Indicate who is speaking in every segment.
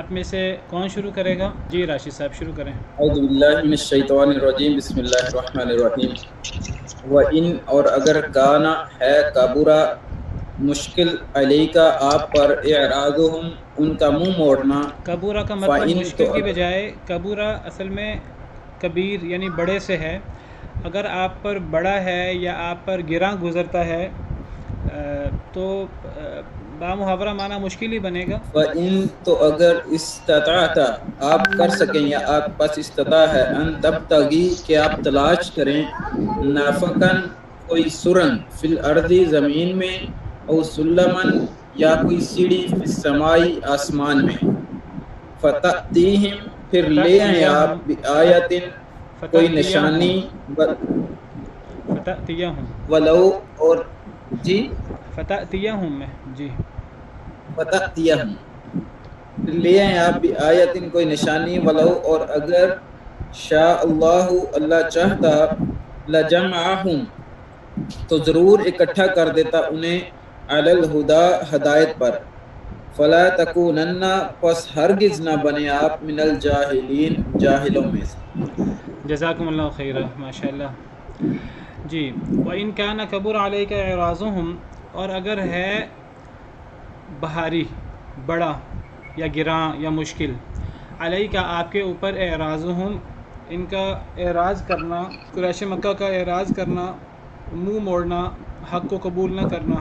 Speaker 1: آپ میں سے کون شروع کرے گا؟ جی راشد صاحب شروع کریں۔
Speaker 2: اعوذ باللہ من الشیطان الرجیم، بسم اللہ الرحمن الرحیم۔ وَإِنْ اور اگر کانا ہے کبرا مشکل علیکا آپ پر اعراضہم ان کا منہ موڑنا،
Speaker 1: کبورا کا مطلب
Speaker 2: فَإِن
Speaker 1: مشکل
Speaker 2: تو
Speaker 1: کی بجائے کبورا اصل میں کبیر یعنی بڑے سے ہے۔ اگر آپ پر بڑا ہے یا آپ پر گراں گزرتا ہے تو بامحاورہ معنی مشکل ہی بنے گا۔
Speaker 2: فَإِن تو اگر استطاعت آپ کر سکیں یا آپ پاس استطاع ہے، ان تبتغی کہ آپ تلاش کریں، نافقن کوئی سرنگ، فی الارض زمین میں، او سلمن یا کوئی سیڑھی، فی السمائی آسمان میں، فتأتیہم پھر لے آئیں آپ بآیت کوئی نشانی،
Speaker 1: فتأتیہم
Speaker 2: ولو اور جی
Speaker 1: فتأتیہم میں جی
Speaker 2: فتأتیہم پھر لے آئیں آپ بآیت کوئی نشانی، ولو اور اگر شاء اللہ اللہ چاہتا، لجمعہم تو ضرور اکٹھا کر دیتا انہیں، علی الہدا ہدایت پر، فلا تکونن پس ہرگز نہ بنے آپ من الجاہلین جاہلوں میں سے۔
Speaker 1: جزاکم اللہ خیرہ، ماشاء اللہ۔ جی وَإِنْ كَانَ كَبُرَ عَلَيْكَ إِعْرَاضُهُمْ اور اگر ہے بھاری، بڑا یا گراں یا مشکل، علیہ کا آپ کے اوپر اعراضہم ان کا اعراض کرنا، قریش مکہ کا اعراض کرنا، منہ موڑنا، حق کو قبول نہ کرنا،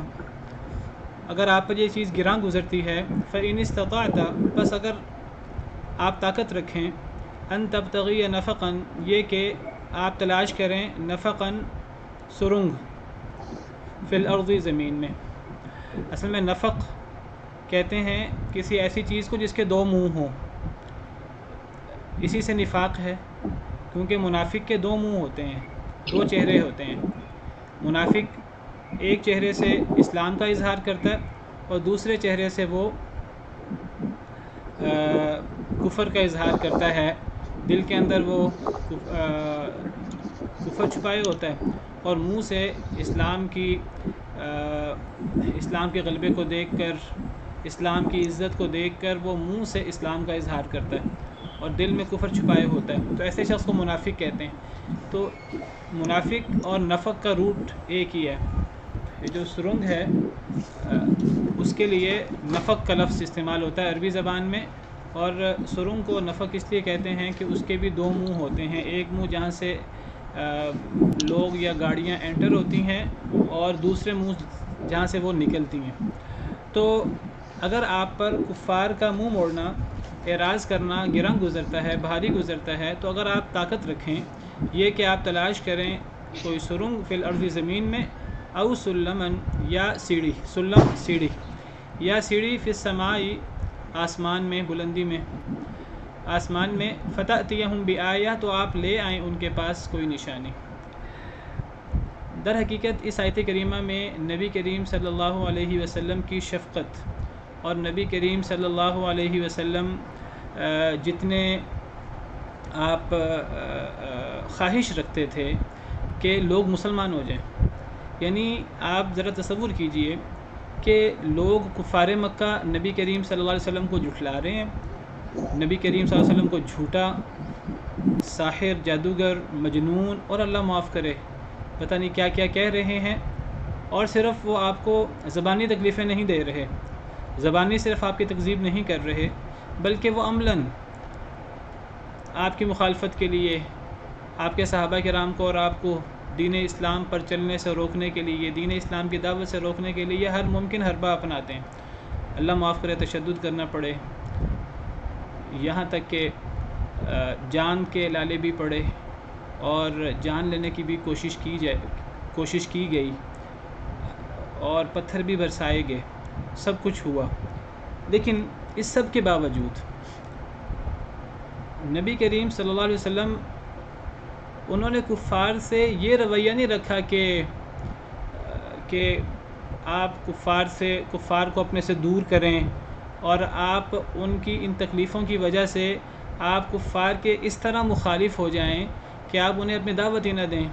Speaker 1: اگر آپ پر یہ چیز گراں گزرتی ہے، فَإِنِ اسْتَطَعْتَ بس اگر آپ طاقت رکھیں، ان تبتغی نفقاً یہ کہ آپ تلاش کریں، نفقاً سرنگ، فی الارض زمین میں۔ اصل میں نفق کہتے ہیں کسی ایسی چیز کو جس کے دو منہ ہوں، اسی سے نفاق ہے، کیونکہ منافق کے دو منہ ہوتے ہیں، دو چہرے ہوتے ہیں۔ منافق ایک چہرے سے اسلام کا اظہار کرتا ہے اور دوسرے چہرے سے وہ کفر کا اظہار کرتا ہے، دل کے اندر وہ کفر چھپائے ہوتا ہے اور منہ سے اسلام کے غلبے کو دیکھ کر، اسلام کی عزت کو دیکھ کر وہ منہ سے اسلام کا اظہار کرتا ہے اور دل میں کفر چھپائے ہوتا ہے، تو ایسے شخص کو منافق کہتے ہیں۔ تو منافق اور نفق کا روٹ ایک ہی ہے۔ یہ جو سرنگ ہے اس کے لیے نفق کا لفظ استعمال ہوتا ہے عربی زبان میں، اور سرنگ کو نفق اس لیے کہتے ہیں کہ اس کے بھی دو منہ ہوتے ہیں، ایک منہ جہاں سے لوگ یا گاڑیاں انٹر ہوتی ہیں اور دوسرے منہ جہاں سے وہ نکلتی ہیں۔ تو اگر آپ پر کفار کا منہ موڑنا، اعراض کرنا گراں گزرتا ہے، بھاری گزرتا ہے، تو اگر آپ طاقت رکھیں یہ کہ آپ تلاش کریں کوئی سرنگ فی الارض زمین میں، او سلمن یا سیڑھی، سلم سیڑھی، یا سیڑھی فی السمائی آسمان میں، بلندی میں، آسمان میں، فتأتیہم بآیہ تو آپ لے آئیں ان کے پاس کوئی نشانی۔ در حقیقت اس آیت کریمہ میں نبی کریم صلی اللہ علیہ وسلم کی شفقت اور نبی کریم صلی اللہ علیہ وسلم جتنے آپ خواہش رکھتے تھے کہ لوگ مسلمان ہو جائیں، یعنی آپ ذرا تصور کیجئے کہ لوگ کفار مکہ نبی کریم صلی اللہ علیہ وسلم کو جھٹلا رہے ہیں، نبی کریم صلی اللہ علیہ وسلم کو جھوٹا، ساحر، جادوگر، مجنون اور اللہ معاف کرے پتہ نہیں کیا کیا کہہ رہے ہیں، اور صرف وہ آپ کو زبانی تکلیفیں نہیں دے رہے، زبانی صرف آپ کی تکذیب نہیں کر رہے، بلکہ وہ عملاً آپ کی مخالفت کے لیے، آپ کے صحابہ کرام کو اور آپ کو دین اسلام پر چلنے سے روکنے کے لیے، دین اسلام کی دعوت سے روکنے کے لیے ہر ممکن حربہ اپناتے ہیں، اللہ معاف کرے تشدد کرنا پڑے، یہاں تک کہ جان کے لالے بھی پڑے اور جان لینے کی بھی کوشش کی گئی اور پتھر بھی برسائے گئے، سب کچھ ہوا، لیکن اس سب کے باوجود نبی کریم صلی اللہ علیہ وسلم انہوں نے کفار سے یہ رویہ نہیں رکھا کہ آپ کفار کو اپنے سے دور کریں اور آپ ان کی ان تکلیفوں کی وجہ سے آپ کفار کے اس طرح مخالف ہو جائیں کہ آپ انہیں اپنی دعوت ہی نہ دیں،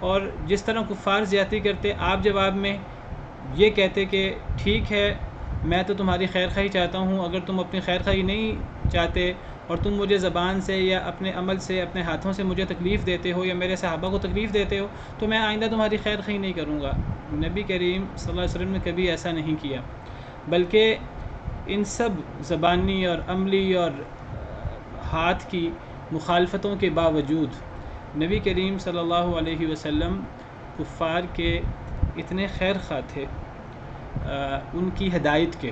Speaker 1: اور جس طرح کفار زیادتی کرتے آپ جواب میں یہ کہتے کہ ٹھیک ہے میں تو تمہاری خیر خواہی چاہتا ہوں، اگر تم اپنی خیر خواہی نہیں چاہتے اور تم مجھے زبان سے یا اپنے عمل سے اپنے ہاتھوں سے مجھے تکلیف دیتے ہو یا میرے صحابہ کو تکلیف دیتے ہو تو میں آئندہ تمہاری خیر خواہی نہیں کروں گا۔ نبی کریم صلی اللہ علیہ وسلم نے کبھی ایسا نہیں کیا، بلکہ ان سب زبانی اور عملی اور ہاتھ کی مخالفتوں کے باوجود نبی کریم صلی اللہ علیہ وسلم کفار کے اتنے خیر خواہ تھے ان کی ہدایت کے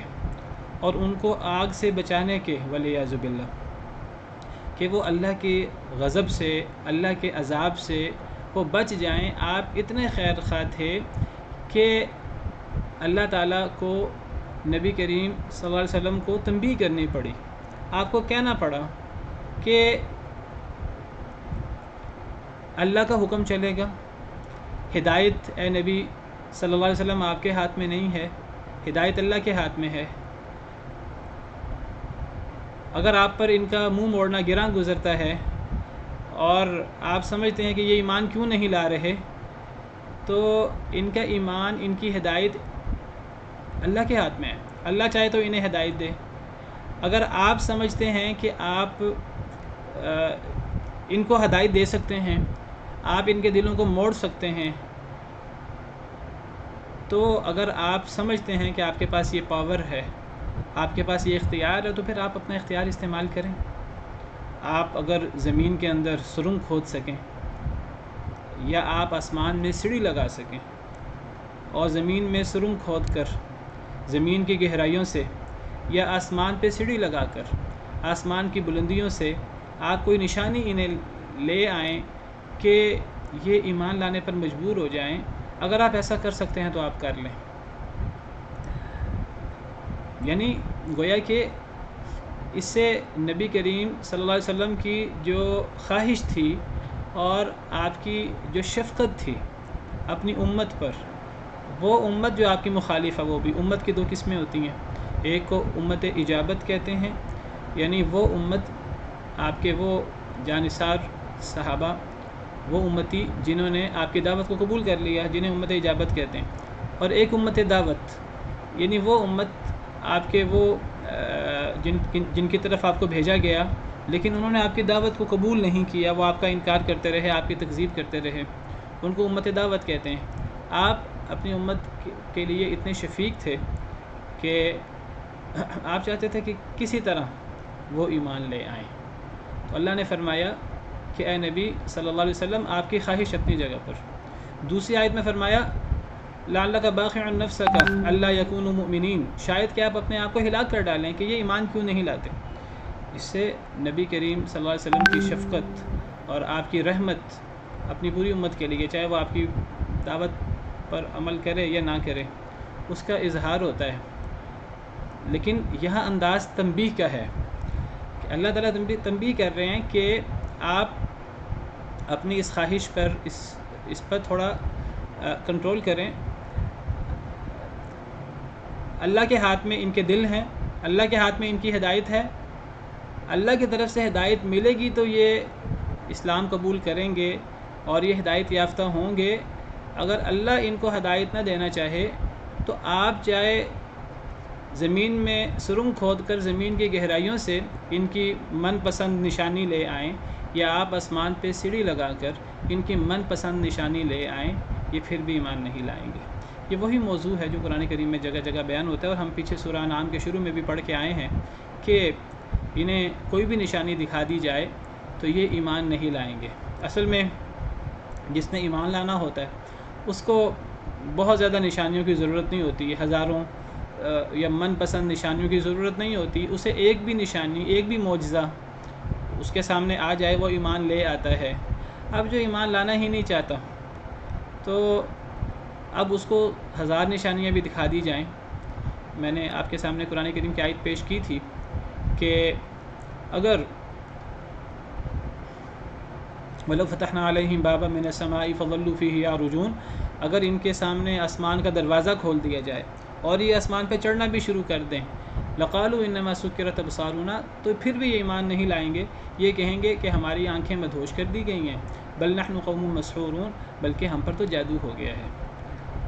Speaker 1: اور ان کو آگ سے بچانے کے ولیعذ باللہ، کہ وہ اللہ کے غضب سے، اللہ کے عذاب سے وہ بچ جائیں۔ آپ اتنے خیر خواہ تھے کہ اللہ تعالیٰ کو نبی کریم صلی اللہ علیہ وسلم کو تنبیہ کرنی پڑی، آپ کو کہنا پڑا کہ اللہ کا حکم چلے گا، ہدایت اے نبی صلی اللہ علیہ وسلم آپ کے ہاتھ میں نہیں ہے، ہدایت اللہ کے ہاتھ میں ہے۔ اگر آپ پر ان کا منہ موڑنا گراں گزرتا ہے اور آپ سمجھتے ہیں کہ یہ ایمان کیوں نہیں لا رہے، تو ان کا ایمان، ان کی ہدایت اللہ کے ہاتھ میں ہے، اللہ چاہے تو انہیں ہدایت دے۔ اگر آپ سمجھتے ہیں کہ آپ ان کو ہدایت دے سکتے ہیں، آپ ان کے دلوں کو موڑ سکتے ہیں، تو اگر آپ سمجھتے ہیں کہ آپ کے پاس یہ پاور ہے، آپ کے پاس یہ اختیار ہے، تو پھر آپ اپنا اختیار استعمال کریں۔ آپ اگر زمین کے اندر سرنگ کھود سکیں یا آپ آسمان میں سیڑھی لگا سکیں اور زمین میں سرنگ کھود کر زمین کی گہرائیوں سے یا آسمان پہ سیڑھی لگا کر آسمان کی بلندیوں سے آپ کوئی نشانی انہیں لے آئیں کہ یہ ایمان لانے پر مجبور ہو جائیں، اگر آپ ایسا کر سکتے ہیں تو آپ کر لیں۔ یعنی گویا کہ اس سے نبی کریم صلی اللہ علیہ وسلم کی جو خواہش تھی اور آپ کی جو شفقت تھی اپنی امت پر، وہ امت جو آپ کی مخالف ہے، وہ بھی امت کی دو قسمیں ہوتی ہیں، ایک کو امت اجابت کہتے ہیں، یعنی وہ امت آپ کے وہ جانثار صحابہ، وہ امتی جنہوں نے آپ کی دعوت کو قبول کر لیا، جنہیں امت اجابت کہتے ہیں، اور ایک امت دعوت، یعنی وہ امت آپ کے وہ جن کی طرف آپ کو بھیجا گیا لیکن انہوں نے آپ کی دعوت کو قبول نہیں کیا، وہ آپ کا انکار کرتے رہے، آپ کی تکذیب کرتے رہے، ان کو امت دعوت کہتے ہیں۔ آپ اپنی امت کے لیے اتنے شفیق تھے کہ آپ چاہتے تھے کہ کسی طرح وہ ایمان لے آئیں، تو اللہ نے فرمایا کہ اے نبی صلی اللہ علیہ وسلم آپ کی خواہش اپنی جگہ پر۔ دوسری آیت میں فرمایا لعلک باخع نفسک الا یکونوا مؤمنین، شاید کہ آپ اپنے آپ کو ہلاک کر ڈالیں کہ یہ ایمان کیوں نہیں لاتے۔ اس سے نبی کریم صلی اللہ علیہ وسلم کی شفقت اور آپ کی رحمت اپنی پوری امت کے لیے، چاہے وہ آپ کی دعوت پر عمل کرے یا نہ کرے، اس کا اظہار ہوتا ہے۔ لیکن یہاں انداز تنبیہ کا ہے کہ اللہ تعالیٰ تنبیہ کر رہے ہیں کہ آپ اپنی اس خواہش پر اس پر تھوڑا کنٹرول کریں۔ اللہ کے ہاتھ میں ان کے دل ہیں، اللہ کے ہاتھ میں ان کی ہدایت ہے، اللہ کی طرف سے ہدایت ملے گی تو یہ اسلام قبول کریں گے اور یہ ہدایت یافتہ ہوں گے۔ اگر اللہ ان کو ہدایت نہ دینا چاہے تو آپ چاہے زمین میں سرنگ کھود کر زمین کی گہرائیوں سے ان کی من پسند نشانی لے آئیں، یا آپ آسمان پہ سیڑھی لگا کر ان کی من پسند نشانی لے آئیں، یہ پھر بھی ایمان نہیں لائیں گے۔ یہ وہی موضوع ہے جو قرآن کریم میں جگہ جگہ بیان ہوتا ہے، اور ہم پیچھے سورہ انعام کے شروع میں بھی پڑھ کے آئے ہیں کہ انہیں کوئی بھی نشانی دکھا دی جائے تو یہ ایمان نہیں لائیں گے۔ اصل میں جس نے ایمان لانا ہوتا ہے اس کو بہت زیادہ نشانیوں کی ضرورت نہیں ہوتی ہے، ہزاروں یا من پسند نشانیوں کی ضرورت نہیں ہوتی، اسے ایک بھی نشانی، ایک بھی معجزہ اس کے سامنے آ جائے وہ ایمان لے آتا ہے۔ اب جو ایمان لانا ہی نہیں چاہتا تو اب اس کو ہزار نشانیاں بھی دکھا دی جائیں۔ میں نے آپ کے سامنے قرآن کریم کی آیت پیش کی تھی کہ اگر وَلَوْ فَتَحْنَا عَلَيْهِمْ بَابًا مِنَ السَّمَاءِ فَظَلُّوا فِيهِ يَعْرُجُونَ، اگر ان کے سامنے آسمان کا دروازہ کھول دیا جائے اور یہ آسمان پہ چڑھنا بھی شروع کر دیں، لَقَالُوا إِنَّمَا سُكِّرَتْ أَبْصَارُنَا، تو پھر بھی یہ ایمان نہیں لائیں گے، یہ کہیں گے کہ ہماری آنکھیں مدہوش کر دی گئی ہیں، بل نحن قوم مسحورون، بلکہ ہم پر تو جادو ہو گیا ہے۔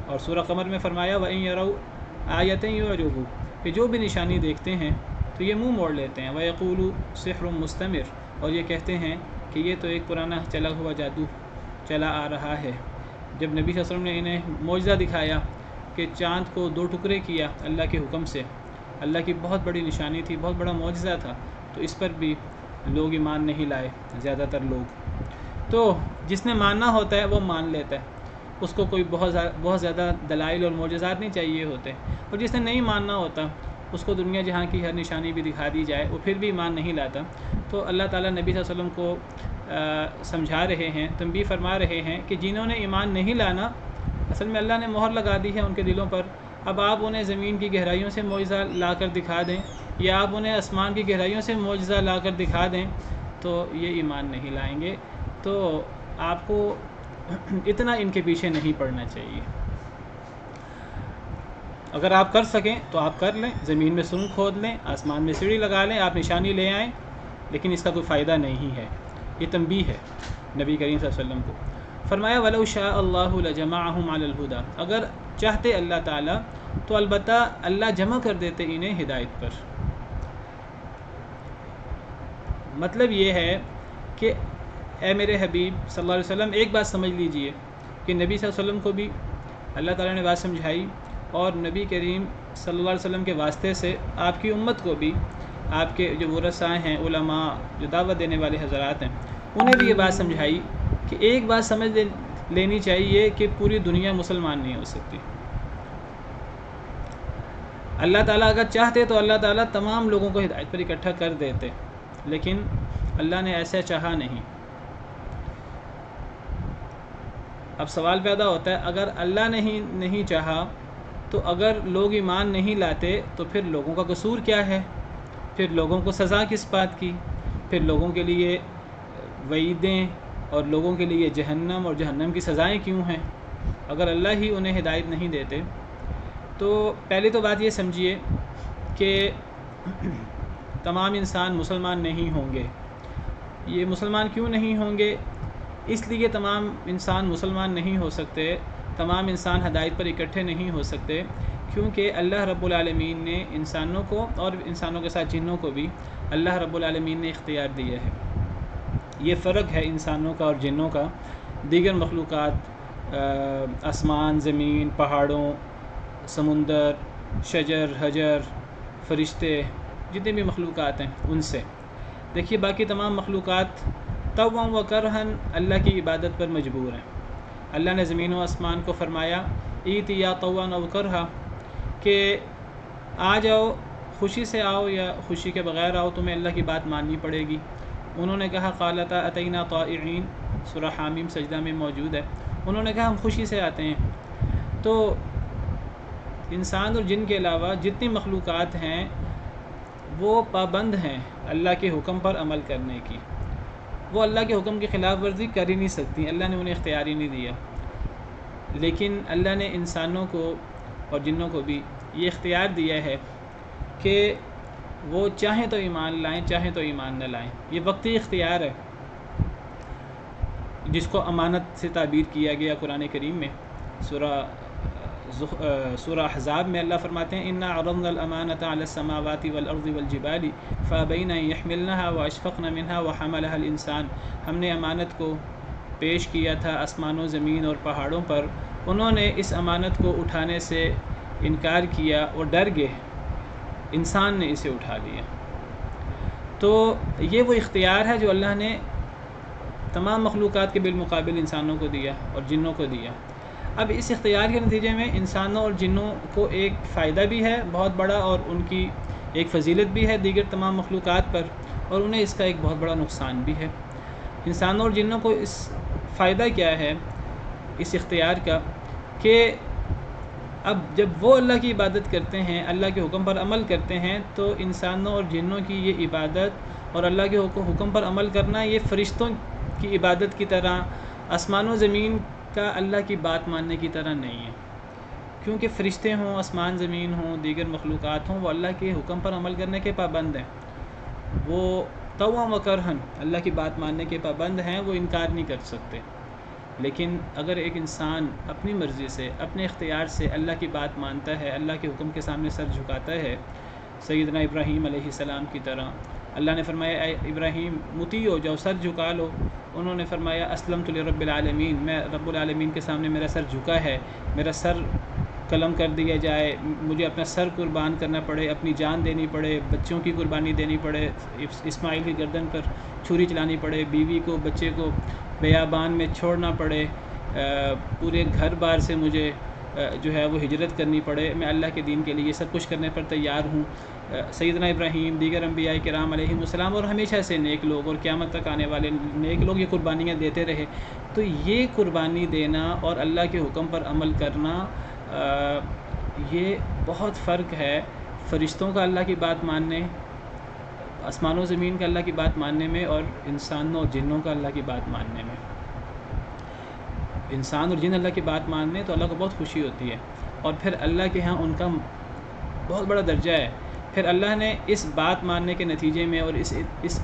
Speaker 1: اور سورہ قمر میں فرمایا وَإِن يَرَوْا آیَةً يُعْرِضُوا، کہ جو بھی نشانی دیکھتے ہیں تو یہ منہ موڑ لیتے ہیں. وَيَقُولُ سِحْرٌ مُسْتَمِرٌ، اور یہ کہتے ہیں کہ یہ تو ایک پرانا چلا ہوا جادو چلا آ رہا ہے. جب نبی صلی اللہ علیہ وسلم نے انہیں معجزہ دکھایا کہ چاند کو 2 ٹکڑے کیا اللہ کے حکم سے، اللہ کی بہت بڑی نشانی تھی، بہت بڑا معجزہ تھا، تو اس پر بھی لوگ ایمان نہیں لائے زیادہ تر لوگ. تو جس نے ماننا ہوتا ہے وہ مان لیتا ہے، اس کو کوئی بہت زیادہ دلائل اور معجزات نہیں چاہیے ہوتے. اور جس نے نہیں ماننا ہوتا اس کو دنیا جہاں کی ہر نشانی بھی دکھا دی جائے وہ پھر بھی ایمان نہیں لاتا. تو اللہ تعالیٰ نبی صلی اللہ علیہ وسلم کو سمجھا رہے ہیں، تنبیہ فرما رہے ہیں کہ جنہوں نے ایمان نہیں لانا، اصل میں اللہ نے مہر لگا دی ہے ان کے دلوں پر. اب آپ انہیں زمین کی گہرائیوں سے معجزہ لا کر دکھا دیں یا آپ انہیں آسمان کی گہرائیوں سے معجزہ لا کر دکھا دیں تو یہ ایمان نہیں لائیں گے. تو آپ کو اتنا ان کے پیچھے نہیں پڑنا چاہیے. اگر آپ کر سکیں تو آپ کر لیں، زمین میں سرنگ کھود لیں، آسمان میں سیڑھی لگا لیں، آپ نشانی لے آئیں، لیکن اس کا کوئی فائدہ نہیں ہے. یہ تنبیہ ہے نبی کریم صلی اللہ علیہ وسلم کو. فرمایا وَلَوْ شَاءَ اللَّهُ لَجَمَعَهُمْ عَلَى الْهُدَى، اگر چاہتے اللہ تعالیٰ تو البتہ اللہ جمع کر دیتے انہیں ہدایت پر. مطلب یہ ہے کہ اے میرے حبیب صلی اللہ علیہ وسلم، ایک بات سمجھ لیجئے کہ نبی صلی اللہ علیہ وسلم کو بھی اللہ تعالیٰ نے بات سمجھائی، اور نبی کریم صلی اللہ علیہ وسلم کے واسطے سے آپ کی امت کو بھی، آپ کے جو ورثاء ہیں، علماء، جو دعوت دینے والے حضرات ہیں، انہیں بھی یہ بات سمجھائی کہ ایک بات سمجھ لینی چاہیے کہ پوری دنیا مسلمان نہیں ہو سکتی. اللہ تعالیٰ اگر چاہتے تو اللہ تعالیٰ تمام لوگوں کو ہدایت پر اکٹھا کر دیتے، لیکن اللہ نے ایسا چاہا نہیں. اب سوال پیدا ہوتا ہے، اگر اللہ نہیں چاہا تو اگر لوگ ایمان نہیں لاتے تو پھر لوگوں کا قصور کیا ہے؟ پھر لوگوں کو سزا کس بات کی؟ پھر لوگوں کے لیے وعیدیں اور لوگوں کے لیے جہنم اور جہنم کی سزائیں کیوں ہیں اگر اللہ ہی انہیں ہدایت نہیں دیتے؟ تو پہلی تو بات یہ سمجھیے کہ تمام انسان مسلمان نہیں ہوں گے. یہ مسلمان کیوں نہیں ہوں گے؟ اس لیے تمام انسان مسلمان نہیں ہو سکتے، تمام انسان ہدایت پر اکٹھے نہیں ہو سکتے، کیونکہ اللہ رب العالمین نے انسانوں کو اور انسانوں کے ساتھ جنوں کو بھی اللہ رب العالمین نے اختیار دیا ہے. یہ فرق ہے انسانوں کا اور جنوں کا. دیگر مخلوقات، آسمان، زمین، پہاڑوں، سمندر، شجر، حجر، فرشتے، جتنے بھی مخلوقات ہیں ان سے دیکھیے، باقی تمام مخلوقات طوعا و کرہن اللہ کی عبادت پر مجبور ہیں. اللہ نے زمین و آسمان کو فرمایا ایتیا طوعا و کرہا کہ آ جاؤ، خوشی سے آؤ یا خوشی کے بغیر آؤ، تمہیں اللہ کی بات ماننی پڑے گی. انہوں نے کہا قالتا اتینا طائعین، سورہ حامیم سجدہ میں موجود ہے. انہوں نے کہا ہم خوشی سے آتے ہیں. تو انسان اور جن کے علاوہ جتنی مخلوقات ہیں وہ پابند ہیں اللہ کے حکم پر عمل کرنے کی. وہ اللہ کے حکم کی خلاف ورزی کر ہی نہیں سکتی، اللہ نے انہیں اختیار ہی نہیں دیا. لیکن اللہ نے انسانوں کو اور جنوں کو بھی یہ اختیار دیا ہے کہ وہ چاہیں تو ایمان لائیں، چاہیں تو ایمان نہ لائیں. یہ وقتی اختیار ہے جس کو امانت سے تعبیر کیا گیا قرآن کریم میں. سورہ احزاب میں اللہ فرماتے ہیں انا عرضنا الامانۃ علی السماوات والارض والجبال فابین ان یحملنها واشفقن منها وحملها الانسان. ہم نے امانت کو پیش کیا تھا آسمانوں، زمین اور پہاڑوں پر، انہوں نے اس امانت کو اٹھانے سے انکار کیا اور ڈر گئے، انسان نے اسے اٹھا لیا. تو یہ وہ اختیار ہے جو اللہ نے تمام مخلوقات کے بالمقابل انسانوں کو دیا اور جنوں کو دیا. اب اس اختیار کے نتیجے میں انسانوں اور جنوں کو ایک فائدہ بھی ہے بہت بڑا، اور ان کی ایک فضیلت بھی ہے دیگر تمام مخلوقات پر، اور انہیں اس کا ایک بہت بڑا نقصان بھی ہے. انسانوں اور جنوں کو اس فائدہ کیا ہے اس اختیار کا کہ اب جب وہ اللہ کی عبادت کرتے ہیں، اللہ کے حکم پر عمل کرتے ہیں، تو انسانوں اور جنوں کی یہ عبادت اور اللہ کے حکم پر عمل کرنا یہ فرشتوں کی عبادت کی طرح، آسمان و زمین کا اللہ کی بات ماننے کی طرح نہیں ہے. کیونکہ فرشتے ہوں، آسمان زمین ہوں، دیگر مخلوقات ہوں، وہ اللہ کے حکم پر عمل کرنے کے پابند ہیں. وہ طوعا و کرہن اللہ کی بات ماننے کے پابند ہیں، وہ انکار نہیں کر سکتے. لیکن اگر ایک انسان اپنی مرضی سے، اپنے اختیار سے اللہ کی بات مانتا ہے، اللہ کے حکم کے سامنے سر جھکاتا ہے، سیدنا ابراہیم علیہ السلام کی طرح۔ اللہ نے فرمایا اے ابراہیم مطیع ہو جاؤ، سر جھکا لو۔ انہوں نے فرمایا اسلمت لرب العالمین، میں رب العالمین کے سامنے میرا سر جھکا ہے، میرا سر قلم کر دیا جائے، مجھے اپنا سر قربان کرنا پڑے، اپنی جان دینی پڑے، بچوں کی قربانی دینی پڑے، اسماعیل کی گردن پر چھری چلانی پڑے، بیوی کو بچے کو بیابان میں چھوڑنا پڑے، پورے گھر بار سے مجھے جو ہے وہ ہجرت کرنی پڑے، میں اللہ کے دین کے لیے سب کچھ کرنے پر تیار ہوں۔ سیدنا ابراہیم، دیگر انبیاء کرام علیہم السلام اور ہمیشہ سے نیک لوگ اور قیامت تک آنے والے نیک لوگ یہ قربانیاں دیتے رہے۔ تو یہ قربانی دینا اور اللہ کے حکم پر عمل کرنا، یہ بہت فرق ہے فرشتوں کا اللہ کی بات ماننے، آسمان و زمین کا اللہ کی بات ماننے میں، اور انسانوں اور جنوں کا اللہ کی بات ماننے میں۔ انسان اور جن اللہ کی بات ماننے تو اللہ کو بہت خوشی ہوتی ہے، اور پھر اللہ کے ہاں ان کا بہت بڑا درجہ ہے۔ پھر اللہ نے اس بات ماننے کے نتیجے میں اور اس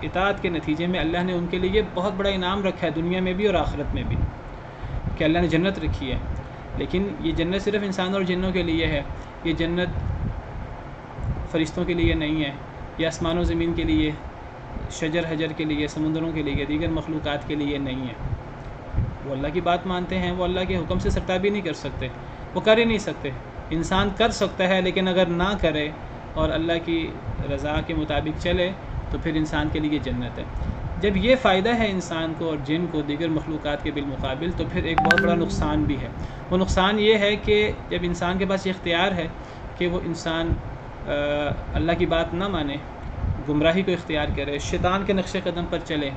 Speaker 1: اطاعت کے نتیجے میں اللہ نے ان کے لیے بہت بڑا انعام رکھا ہے، دنیا میں بھی اور آخرت میں بھی، کہ اللہ نے جنت رکھی ہے۔ لیکن یہ جنت صرف انسانوں اور جنوں کے لیے ہے، یہ جنت فرشتوں کے لیے نہیں ہے، یہ آسمان و زمین کے لیے، شجر حجر کے لیے، سمندروں کے لیے، دیگر مخلوقات کے لیے نہیں ہے۔ وہ اللہ کی بات مانتے ہیں، وہ اللہ کے حکم سے سرتابی نہیں کر سکتے، وہ کر ہی نہیں سکتے۔ انسان کر سکتا ہے لیکن اگر نہ کرے اور اللہ کی رضا کے مطابق چلے تو پھر انسان کے لیے جنت ہے۔ جب یہ فائدہ ہے انسان کو اور جن کو دیگر مخلوقات کے بالمقابل، تو پھر ایک بہت بڑا نقصان بھی ہے۔ وہ نقصان یہ ہے کہ جب انسان کے پاس یہ اختیار ہے کہ وہ انسان اللہ کی بات نہ مانے، گمراہی کو اختیار کرے، شیطان کے نقش قدم پر چلے،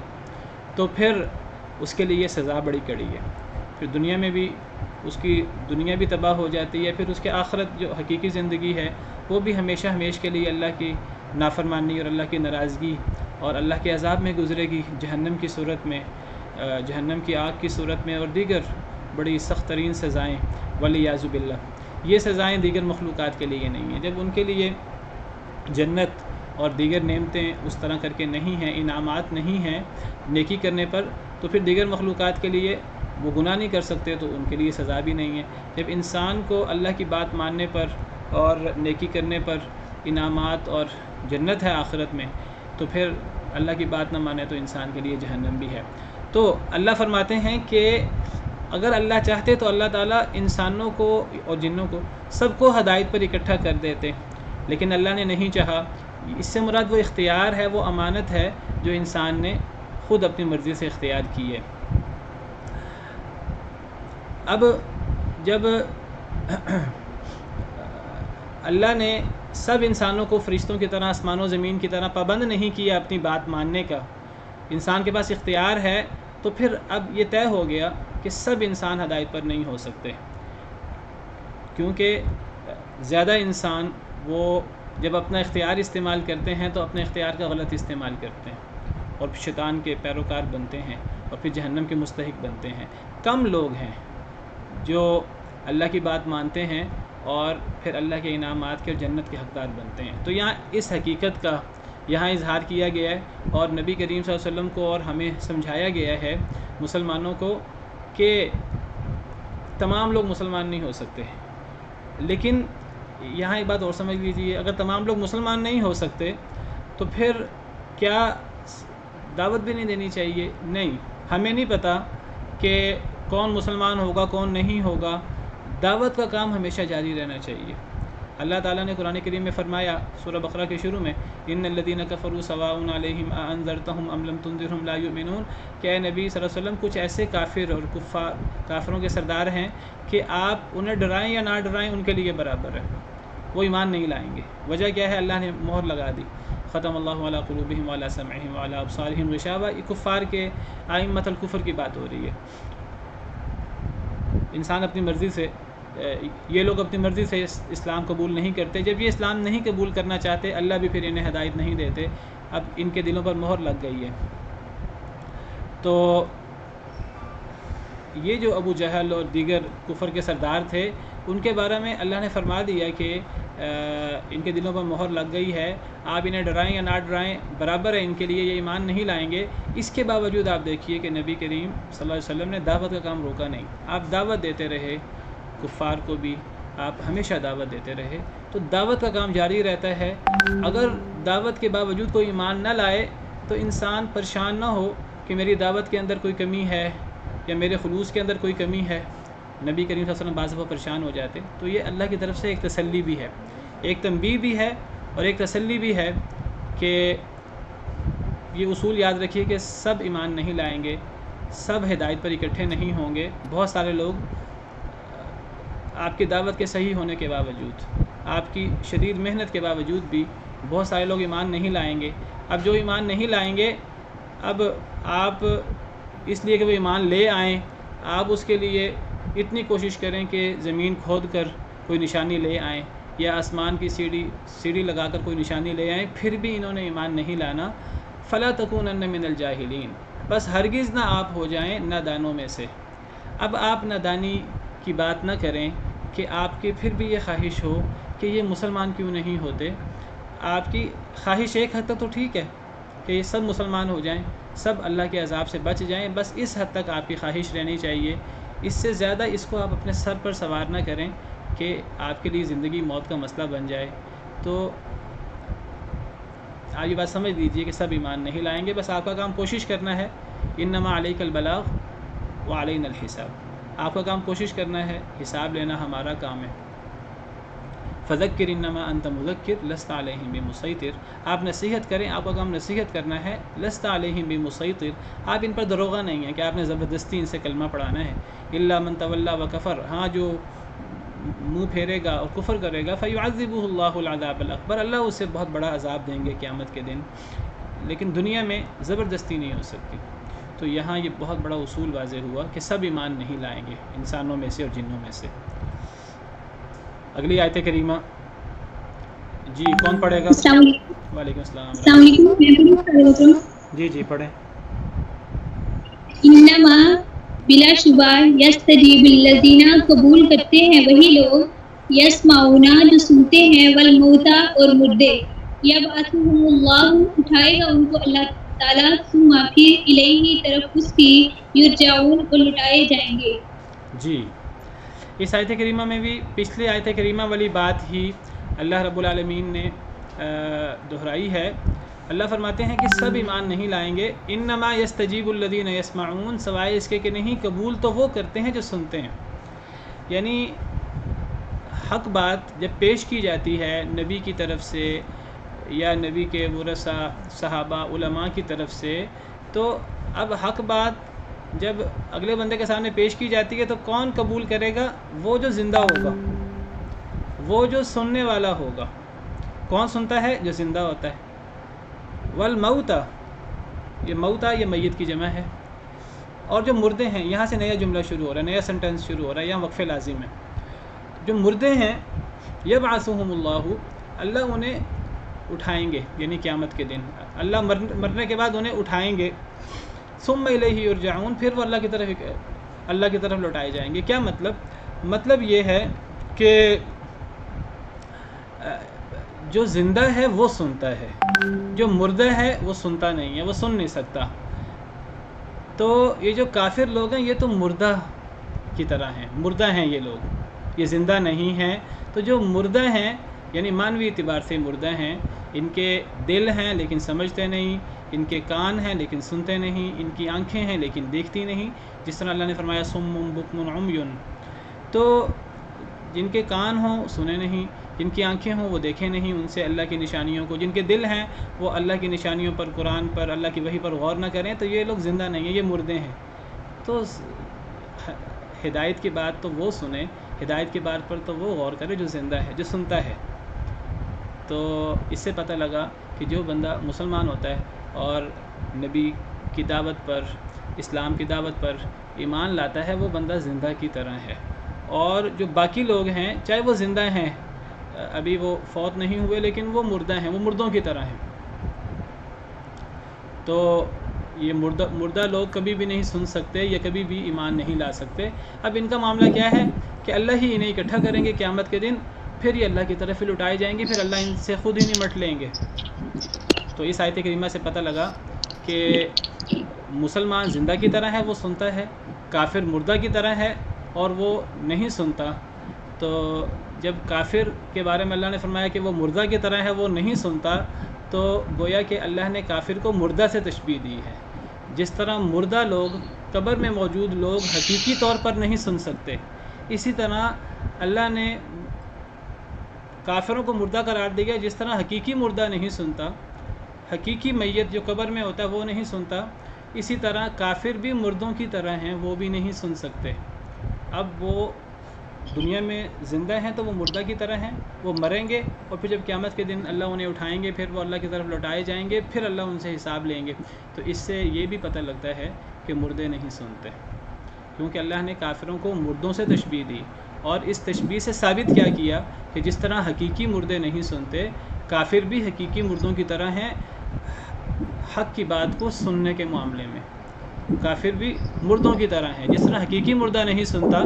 Speaker 1: تو پھر اس کے لیے سزا بڑی کڑی ہے۔ پھر دنیا میں بھی اس کی دنیا بھی تباہ ہو جاتی ہے، پھر اس کے آخرت جو حقیقی زندگی ہے وہ بھی ہمیشہ ہمیشہ کے لیے اللہ کی نافرمانی اور اللہ کی ناراضگی اور اللہ کے عذاب میں گزرے گی، جہنم کی صورت میں، جہنم کی آگ کی صورت میں، اور دیگر بڑی سخت ترین سزائیں، والیاذ باللہ۔ یہ سزائیں دیگر مخلوقات کے لیے نہیں ہیں۔ جب ان کے لیے جنت اور دیگر نعمتیں اس طرح کر کے نہیں ہیں، انعامات نہیں ہیں نیکی کرنے پر، تو پھر دیگر مخلوقات کے لیے وہ گناہ نہیں کر سکتے تو ان کے لیے سزا بھی نہیں ہے۔ جب انسان کو اللہ کی بات ماننے پر اور نیکی کرنے پر انعامات اور جنت ہے آخرت میں، تو پھر اللہ کی بات نہ مانے تو انسان کے لیے جہنم بھی ہے۔ تو اللہ فرماتے ہیں کہ اگر اللہ چاہتے تو اللہ تعالیٰ انسانوں کو اور جنوں کو سب کو ہدایت پر اکٹھا کر دیتے، لیکن اللہ نے نہیں چاہا۔ اس سے مراد وہ اختیار ہے، وہ امانت ہے جو انسان نے خود اپنی مرضی سے اختیار کی ہے۔ اب جب اللہ نے سب انسانوں کو فرشتوں کی طرح، آسمان و زمین کی طرح پابند نہیں کیا اپنی بات ماننے کا، انسان کے پاس اختیار ہے، تو پھر اب یہ طے ہو گیا کہ سب انسان ہدایت پر نہیں ہو سکتے، کیونکہ زیادہ انسان وہ جب اپنا اختیار استعمال کرتے ہیں تو اپنے اختیار کا غلط استعمال کرتے ہیں اور شیطان کے پیروکار بنتے ہیں اور پھر جہنم کے مستحق بنتے ہیں۔ کم لوگ ہیں جو اللہ کی بات مانتے ہیں اور پھر اللہ کے انعامات کے اور جنت کے حقدار بنتے ہیں۔ تو یہاں اس حقیقت کا یہاں اظہار کیا گیا ہے، اور نبی کریم صلی اللہ علیہ وسلم کو اور ہمیں سمجھایا گیا ہے مسلمانوں کو کہ تمام لوگ مسلمان نہیں ہو سکتے۔ لیکن یہاں ایک بات اور سمجھ لیجیے، اگر تمام لوگ مسلمان نہیں ہو سکتے تو پھر کیا دعوت بھی نہیں دینی چاہیے؟ نہیں، ہمیں نہیں پتہ کہ کون مسلمان ہوگا کون نہیں ہوگا، دعوت کا کام ہمیشہ جاری رہنا چاہیے۔ اللہ تعالیٰ نے قرآن کریم میں فرمایا سورہ بقرہ کے شروع میں، ان الذین کفروا سواء علیہم اانذرتہم ام لم تنذرہم لا یؤمنون، کہ اے نبی صلی اللہ علیہ وسلم کچھ ایسے کافر اور کافروں کے سردار ہیں کہ آپ انہیں ڈرائیں یا نہ ڈرائیں ان کے لیے برابر ہے، وہ ایمان نہیں لائیں گے۔ وجہ کیا ہے؟ اللہ نے مہر لگا دی، ختم اللہ علی قلوبہم وعلی سمعہم وعلی ابصارہم غشاوہ۔ یہ کفار کے ائمۃ الکفر کی بات ہو رہی ہے۔ انسان اپنی مرضی سے، یہ لوگ اپنی مرضی سے اسلام قبول نہیں کرتے۔ جب یہ اسلام نہیں قبول کرنا چاہتے، اللہ بھی پھر انہیں ہدایت نہیں دیتے، اب ان کے دلوں پر مہر لگ گئی ہے۔ تو یہ جو ابو جہل اور دیگر کفر کے سردار تھے، ان کے بارے میں اللہ نے فرما دیا کہ ان کے دلوں پر مہر لگ گئی ہے، آپ انہیں ڈرائیں یا نہ ڈرائیں برابر ہے ان کے لیے، یہ ایمان نہیں لائیں گے۔ اس کے باوجود آپ دیکھیے کہ نبی کریم صلی اللہ علیہ وسلم نے دعوت کا کام روکا نہیں، آپ دعوت دیتے رہے کفار کو بھی آپ ہمیشہ دعوت دیتے رہے، تو دعوت کا کام جاری رہتا ہے۔ اگر دعوت کے باوجود کوئی ایمان نہ لائے تو انسان پریشان نہ ہو کہ میری دعوت کے اندر کوئی کمی ہے یا میرے خلوص کے اندر کوئی کمی ہے۔ نبی کریم صلی اللہ علیہ وسلم بعض دفعہ پریشان ہو جاتے، تو یہ اللہ کی طرف سے ایک تسلی بھی ہے، ایک تنبیہ بھی ہے اور ایک تسلی بھی ہے کہ یہ اصول یاد رکھیے کہ سب ایمان نہیں لائیں گے، سب ہدایت پر اکٹھے نہیں ہوں گے۔ بہت سارے لوگ آپ کی دعوت کے صحیح ہونے کے باوجود، آپ کی شدید محنت کے باوجود بھی بہت سارے لوگ ایمان نہیں لائیں گے۔ اب جو ایمان نہیں لائیں گے، اب آپ اس لیے کہ وہ ایمان لے آئیں، آپ اس کے لیے اتنی کوشش کریں کہ زمین کھود کر کوئی نشانی لے آئیں یا آسمان کی سیڑھی لگا کر کوئی نشانی لے آئیں، پھر بھی انہوں نے ایمان نہیں لانا، فلا تکونن من الجاہلین، بس ہرگز نہ آپ ہو جائیں نادانوں میں سے۔ اب آپ نادانی کی بات نہ کریں کہ آپ کی پھر بھی یہ خواہش ہو کہ یہ مسلمان کیوں نہیں ہوتے۔ آپ کی خواہش ایک حد تک تو ٹھیک ہے کہ یہ سب مسلمان ہو جائیں، سب اللہ کے عذاب سے بچ جائیں، بس اس حد تک آپ کی خواہش رہنی چاہیے۔ اس سے زیادہ اس کو آپ اپنے سر پر سوار نہ کریں کہ آپ کے لیے زندگی موت کا مسئلہ بن جائے۔ تو آپ یہ بات سمجھ لیجیے کہ سب ایمان نہیں لائیں گے، بس آپ کا کام کوشش کرنا ہے۔ انما علیک البلاغ وعلینا الحساب، آپ کا کام کوشش کرنا ہے، حساب لینا ہمارا کام ہے۔ فذکر انما انت مذکر لست علیہم بمسیطر، آپ نصیحت کریں، آپ کا کام نصیحت کرنا ہے۔ لست علیہم بمسیطر، آپ ان پر دروغہ نہیں ہیں کہ آپ نے زبردستی ان سے کلمہ پڑھانا ہے۔ الا من تولی وکفر، ہاں جو منہ پھیرے گا اور کفر کرے گا، فیعذبہ اللہ العذاب الاکبر، اللہ اسے بہت بڑا عذاب دیں گے قیامت کے دن، لیکن دنیا میں زبردستی نہیں ہو سکتی۔ تو یہاں یہ بہت بڑا اصول واضح ہوا کہ سب ایمان نہیں لائیں گے، انسانوں میں سے اور جنوں میں سے۔ اگلی آیت کریمہ جی کون پڑھے گا؟
Speaker 3: السلام علیکم۔
Speaker 1: وعلیکم السلام
Speaker 3: السلام علیکم۔
Speaker 1: جی جی پڑھیں۔
Speaker 3: انما بلا شبہ یستجیب الذین، قبول کرتے ہیں وہی لوگ، یسمعون جو سنتے ہیں، والموتى اور مردے، یبعثهم اللہ اٹھائے گا ان کو اللہ تعالیٰ، ثم پھر الیہ طرف اس کی، یرجعون کو لٹائے جائیں گے۔
Speaker 1: جی اس آیت کریمہ میں بھی پچھلے آیت کریمہ والی بات ہی اللہ رب العالمین نے دہرائی ہے۔ اللہ فرماتے ہیں کہ سب ایمان نہیں لائیں گے، انما یستجیب الذین یسمعون، سوائے اس کے کہ نہیں، قبول تو وہ کرتے ہیں جو سنتے ہیں۔ یعنی حق بات جب پیش کی جاتی ہے نبی کی طرف سے یا نبی کے ورثاء صحابہ علماء کی طرف سے، تو اب حق بات جب اگلے بندے کے سامنے پیش کی جاتی ہے تو کون قبول کرے گا؟ وہ جو زندہ ہوگا، وہ جو سننے والا ہوگا۔ کون سنتا ہے؟ جو زندہ ہوتا ہے۔ والموتى، یہ موتى یہ میت کی جمع ہے، اور جو مردے ہیں، یہاں سے نیا جملہ شروع ہو رہا ہے، نیا سنٹنس شروع ہو رہا ہے، یہاں وقف لازم ہے۔ جو مردے ہیں، یبعثهم اللہ، اللہ انہیں اٹھائیں گے، یعنی قیامت کے دن اللہ مرنے کے بعد انہیں اٹھائیں گے۔ ثم الیہ یرجعون، پھر وہ اللہ کی طرف لوٹائے جائیں گے۔ کیا مطلب؟ مطلب یہ ہے کہ جو زندہ ہے وہ سنتا ہے، جو مردہ ہے وہ سنتا نہیں ہے، وہ سن نہیں سکتا۔ تو یہ جو کافر لوگ ہیں یہ تو مردہ کی طرح ہیں، مردہ ہیں یہ لوگ، یہ زندہ نہیں ہیں۔ تو جو مردہ ہیں یعنی مانوی اعتبار سے مردہ ہیں، ان کے دل ہیں لیکن سمجھتے نہیں، ان کے کان ہیں لیکن سنتے نہیں، ان کی آنکھیں ہیں لیکن دیکھتی نہیں، جس طرح اللہ نے فرمایا صم بکم عمی، تو جن کے کان ہوں سنے نہیں، جن کی آنکھیں ہوں وہ دیکھیں نہیں ان سے اللہ کی نشانیوں کو، جن کے دل ہیں وہ اللہ کی نشانیوں پر، قرآن پر، اللہ کی وحی پر غور نہ کریں، تو یہ لوگ زندہ نہیں ہیں، یہ مردے ہیں۔ تو ہدایت کی بات تو وہ سنیں، ہدایت کی بات پر تو وہ غور کرے جو زندہ ہے، جو سنتا ہے۔ تو اس سے پتہ لگا کہ جو بندہ مسلمان ہوتا ہے اور نبی کی دعوت پر، اسلام کی دعوت پر ایمان لاتا ہے، وہ بندہ زندہ کی طرح ہے۔ اور جو باقی لوگ ہیں چاہے وہ زندہ ہیں، ابھی وہ فوت نہیں ہوئے لیکن وہ مردہ ہیں، وہ مردوں کی طرح ہیں۔ تو یہ مردہ لوگ کبھی بھی نہیں سن سکتے یا کبھی بھی ایمان نہیں لا سکتے۔ اب ان کا معاملہ کیا ہے کہ اللہ ہی انہیں اکٹھا کریں گے قیامت کے دن، پھر یہ اللہ کی طرف ہی لٹائے جائیں گے، پھر اللہ ان سے خود ہی نمٹ لیں گے۔ تو اس آیت کریمہ سے پتہ لگا کہ مسلمان زندہ کی طرح ہے، وہ سنتا ہے، کافر مردہ کی طرح ہے اور وہ نہیں سنتا۔ تو جب کافر کے بارے میں اللہ نے فرمایا کہ وہ مردہ کی طرح ہے، وہ نہیں سنتا، تو گویا کہ اللہ نے کافر کو مردہ سے تشبیہ دی ہے۔ جس طرح مردہ لوگ، قبر میں موجود لوگ حقیقی طور پر نہیں سن سکتے، اسی طرح اللہ نے کافروں کو مردہ قرار دیا، جس طرح حقیقی مردہ نہیں سنتا، حقیقی میت جو قبر میں ہوتا ہے وہ نہیں سنتا، اسی طرح کافر بھی مردوں کی طرح ہیں، وہ بھی نہیں سن سکتے۔ اب وہ دنیا میں زندہ ہیں تو وہ مردہ کی طرح ہیں، وہ مریں گے اور پھر جب قیامت کے دن اللہ انہیں اٹھائیں گے، پھر وہ اللہ کی طرف لوٹائے جائیں گے، پھر اللہ ان سے حساب لیں گے۔ تو اس سے یہ بھی پتہ لگتا ہے کہ مردے نہیں سنتے، کیونکہ اللہ نے کافروں کو مردوں سے تشبیہ دی، اور اس تشبیہ سے ثابت کیا کیا کہ جس طرح حقیقی مردے نہیں سنتے، کافر بھی حقیقی مردوں کی طرح ہیں حق کی بات کو سننے کے معاملے میں۔ کافر بھی مردوں کی طرح ہیں، جس طرح حقیقی مردہ نہیں سنتا،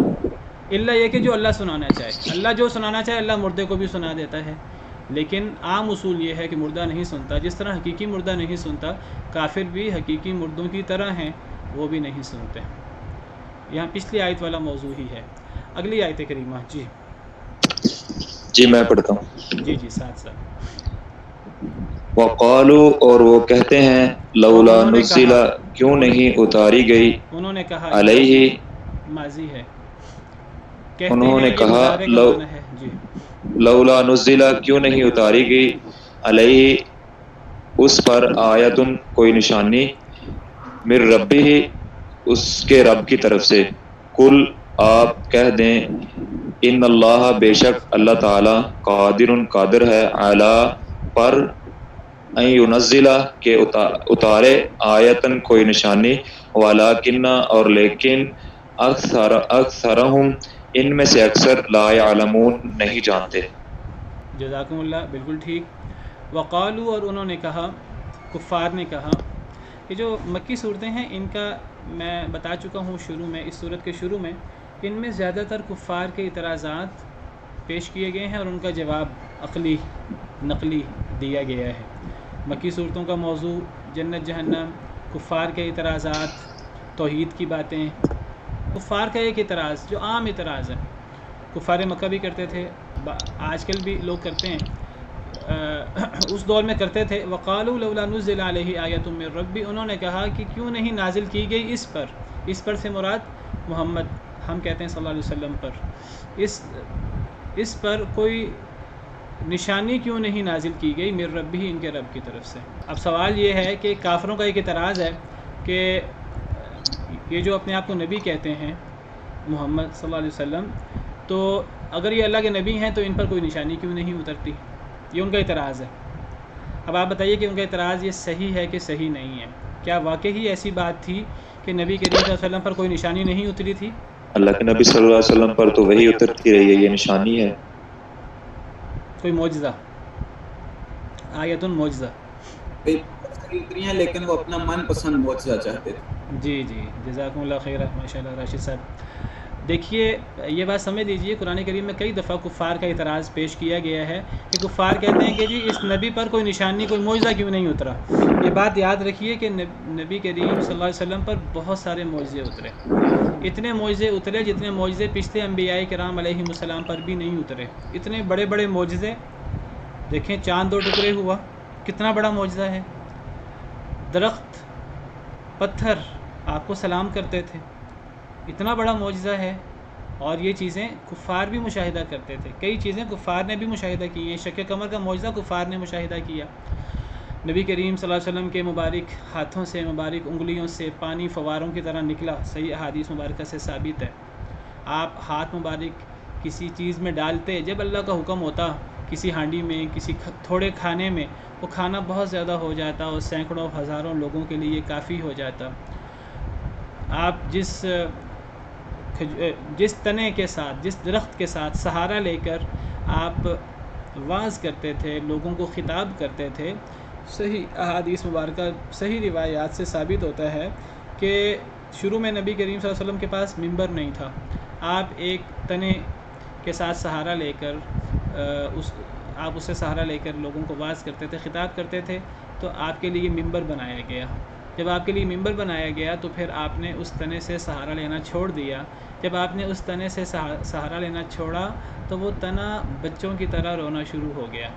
Speaker 1: الا یہ کہ جو اللہ سنانا چاہے، اللہ جو سنانا چاہے اللہ مردے کو بھی سنا دیتا ہے، لیکن عام اصول یہ ہے کہ مردہ نہیں سنتا۔ جس طرح حقیقی مردہ نہیں سنتا، کافر بھی حقیقی مردوں کی طرح ہیں، وہ بھی نہیں سنتے۔ یہاں پچھلی آیت والا موضوع ہی ہے۔ اگلی آیت کریمہ
Speaker 4: جی میں پڑھتا ہوں۔
Speaker 1: جی ساتھ ساتھ۔
Speaker 4: وقالو، اور وہ کہتے ہیں، لولا نزل، کیوں نہیں اتاری گئی،
Speaker 1: انہوں نے کہا،
Speaker 4: علیہ،
Speaker 1: ماضی ہے، کہتے
Speaker 4: انہوں نے
Speaker 1: ہیں، یہ
Speaker 4: کہا،
Speaker 1: مضارع کا معنی ہے۔ جی،
Speaker 4: لولا نزل، کیوں نہیں اتاری گئی، علیہ، اس پر، آیتن، کوئی نشانی، من ربہ، اس کے رب کی طرف سے، کل، آپ کہہ دیں، ان اللہ، بے شک اللہ تعالی، قادر ہے، علی، پر، ان ینزل، کہ اتارے، آیتن، کوئی نشانی، ولیکن، اور لیکن، اکثرہم، ان میں سے اکثر، لا یعلمون، نہیں جانتے۔
Speaker 1: جزاکم اللہ، بالکل ٹھیک۔ وقالو، اور انہوں نے کہا، کفار نے کہا۔ یہ جو مکی صورتیں ہیں ان کا میں بتا چکا ہوں شروع میں، اس صورت کے شروع میں، ان میں زیادہ تر کفار کے اعتراضات پیش کیے گئے ہیں اور ان کا جواب عقلی نقلی دیا گیا ہے۔ مکی صورتوں کا موضوع جنت جہنم، کفار کے اعتراضات، توحید کی باتیں۔ کفار کا ایک اعتراض جو عام اعتراض ہے، کفار مکہ بھی کرتے تھے، آج کل بھی لوگ کرتے ہیں، اس دور میں کرتے تھے۔ وقالوا لولا نزل علیہ آیۃ من ربی، انہوں نے کہا کہ کیوں نہیں نازل کی گئی اس پر سے مراد محمد، ہم کہتے ہیں صلی اللہ علیہ وسلم پر، اس پر کوئی نشانی کیوں نہیں نازل کی گئی، من ربی، ان کے رب کی طرف سے۔ اب سوال یہ ہے کہ کافروں کا ایک اعتراض ہے کہ یہ جو اپنے آپ کو نبی کہتے ہیں محمد صلی اللہ علیہ وسلم، تو اگر یہ اللہ کے نبی ہیں تو ان پر کوئی نشانی کیوں نہیں اترتی، یہ ان کا اعتراض ہے۔ اب آپ بتائیے کہ ان کا اعتراض یہ صحیح ہے کہ صحیح نہیں ہے؟ کیا واقعی ایسی بات تھی کہ نبی کریم صلی اللہ علیہ وسلم پر کوئی نشانی نہیں اتری تھی؟
Speaker 4: اللہ کے نبی صلی اللہ علیہ وسلم پر تو وہی اترتی رہی ہے، یہ نشانی ہے،
Speaker 1: کوئی معجزہ، آیت معجزہ۔
Speaker 2: اتری ہیں لیکن وہ اپنا من پسند معجزہ چاہتے تھے۔
Speaker 1: جی جزاکم اللہ خیر، ماشاء اللہ راشد صاحب۔ دیکھیے یہ بات سمجھ لیجیے، قرآن کریم میں کئی دفعہ کفار کا اعتراض پیش کیا گیا ہے کہ کفار کہتے ہیں کہ جی اس نبی پر کوئی نشانی، کوئی معجزہ کیوں نہیں اترا۔ یہ بات یاد رکھیے کہ نبی کریم صلی اللہ علیہ وسلم پر بہت سارے معجزے اترے، اتنے معجزے اترے جتنے معجزے پچھلے انبیاء کرام علیہ السلام پر بھی نہیں اترے۔ اتنے بڑے بڑے معجزے، دیکھیں چاند 2 ٹکڑے ہوا، کتنا بڑا معجزہ ہے۔ درخت، پتھر آپ کو سلام کرتے تھے، اتنا بڑا معجزہ ہے۔ اور یہ چیزیں کفار بھی مشاہدہ کرتے تھے، کئی چیزیں کفار نے بھی مشاہدہ کی ہیں۔ شق قمر کا معجزہ کفار نے مشاہدہ کیا۔ نبی کریم صلی اللہ علیہ وسلم کے مبارک ہاتھوں سے، مبارک انگلیوں سے پانی فواروں کی طرح نکلا، صحیح احادیث مبارکہ سے ثابت ہے۔ آپ ہاتھ مبارک کسی چیز میں ڈالتے، جب اللہ کا حکم ہوتا، کسی ہانڈی میں، کسی تھوڑے کھانے میں، وہ کھانا بہت زیادہ ہو جاتا اور سینکڑوں ہزاروں لوگوں کے لیے کافی ہو جاتا۔ آپ جس تنے کے ساتھ، جس درخت کے ساتھ سہارا لے کر آپ واعظ کرتے تھے، لوگوں کو خطاب کرتے تھے، صحیح احادیث مبارکہ، صحیح روایات سے ثابت ہوتا ہے کہ شروع میں نبی کریم صلی اللہ علیہ وسلم کے پاس ممبر نہیں تھا۔ آپ ایک تنے کے ساتھ سہارا لے کر آپ اسے سہارا لے کر لوگوں کو واعظ کرتے تھے، خطاب کرتے تھے، تو آپ کے لیے ممبر بنایا گیا۔ جب آپ کے لیے ممبر بنایا گیا تو پھر آپ نے اس تنے سے سہارا لینا چھوڑ دیا، جب آپ نے اس تنے سے سہارا لینا چھوڑا تو وہ تنا بچوں کی طرح رونا شروع ہو گیا،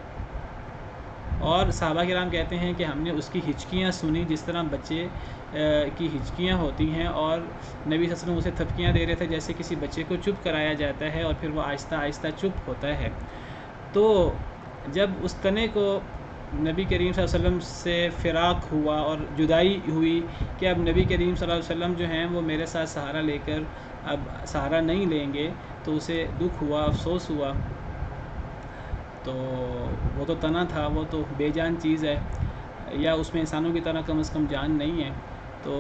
Speaker 1: اور صحابہ کرام کہتے ہیں کہ ہم نے اس کی ہچکیاں سنی جس طرح بچے کی ہچکیاں ہوتی ہیں، اور نبی صلی اللہ علیہ وسلم اسے تھپکیاں دے رہے تھے جیسے کسی بچے کو چپ کرایا جاتا ہے اور پھر وہ آہستہ آہستہ چپ ہوتا ہے۔ تو جب اس تنے کو نبی کریم صلی اللہ علیہ وسلم سے فراق ہوا اور جدائی ہوئی کہ اب نبی کریم صلی اللہ علیہ وسلم جو ہیں وہ میرے ساتھ سہارا لے کر اب سہارا نہیں لیں گے، تو اسے دکھ ہوا، افسوس ہوا۔ تو وہ تو تنا تھا، وہ تو بے جان چیز ہے، یا اس میں انسانوں کی طرح کم از کم جان نہیں ہے، تو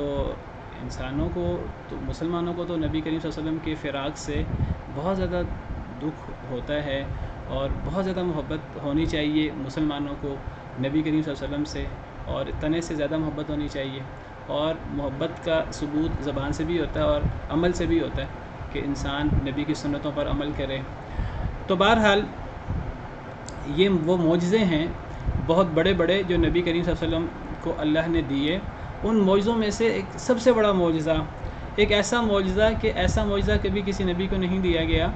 Speaker 1: انسانوں کو تو مسلمانوں کو تو نبی کریم صلی اللہ علیہ وسلم کے فراق سے بہت زیادہ دکھ ہوتا ہے، اور بہت زیادہ محبت ہونی چاہیے مسلمانوں کو نبی کریم صلی اللہ علیہ وسلم سے، اور تنے سے زیادہ محبت ہونی چاہیے۔ اور محبت کا ثبوت زبان سے بھی ہوتا ہے اور عمل سے بھی ہوتا ہے کہ انسان نبی کی سنتوں پر عمل کرے۔ تو بہرحال یہ وہ معجزے ہیں بہت بڑے بڑے جو نبی کریم صلی اللہ علیہ وسلم کو اللہ نے دیے۔ ان معجزوں میں سے ایک سب سے بڑا معجزہ، ایک ایسا معجزہ کہ ایسا معجزہ کبھی کسی نبی کو نہیں دیا گیا۔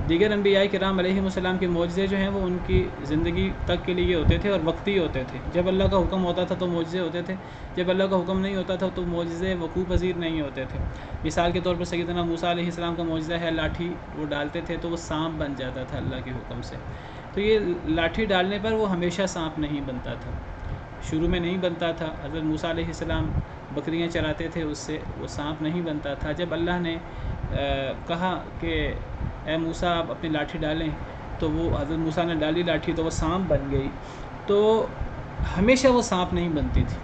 Speaker 1: دیگر انبیاء کرام علیہم السلام کے معجزے جو ہیں وہ ان کی زندگی تک کے لیے ہوتے تھے اور وقتی ہوتے تھے۔ جب اللہ کا حکم ہوتا تھا تو معجزے ہوتے تھے، جب اللہ کا حکم نہیں ہوتا تھا تو معجزے وقوع پذیر نہیں ہوتے تھے۔ مثال کے طور پر سیدنا موسیٰ علیہ السلام کا معجزہ ہے، لاٹھی وہ ڈالتے تھے تو وہ سانپ بن جاتا تھا اللہ کے حکم سے۔ تو یہ لاٹھی ڈالنے پر وہ ہمیشہ سانپ نہیں بنتا تھا، شروع میں نہیں بنتا تھا۔ حضرت موسیٰ علیہ السلام بکریاں چراتے تھے، اس سے وہ سانپ نہیں بنتا تھا۔ جب اللہ نے کہا کہ اے موسیٰ آپ اپنی لاٹھی ڈالیں، تو وہ حضرت موسیٰ نے ڈالی لاٹھی تو وہ سانپ بن گئی۔ تو ہمیشہ وہ سانپ نہیں بنتی تھی،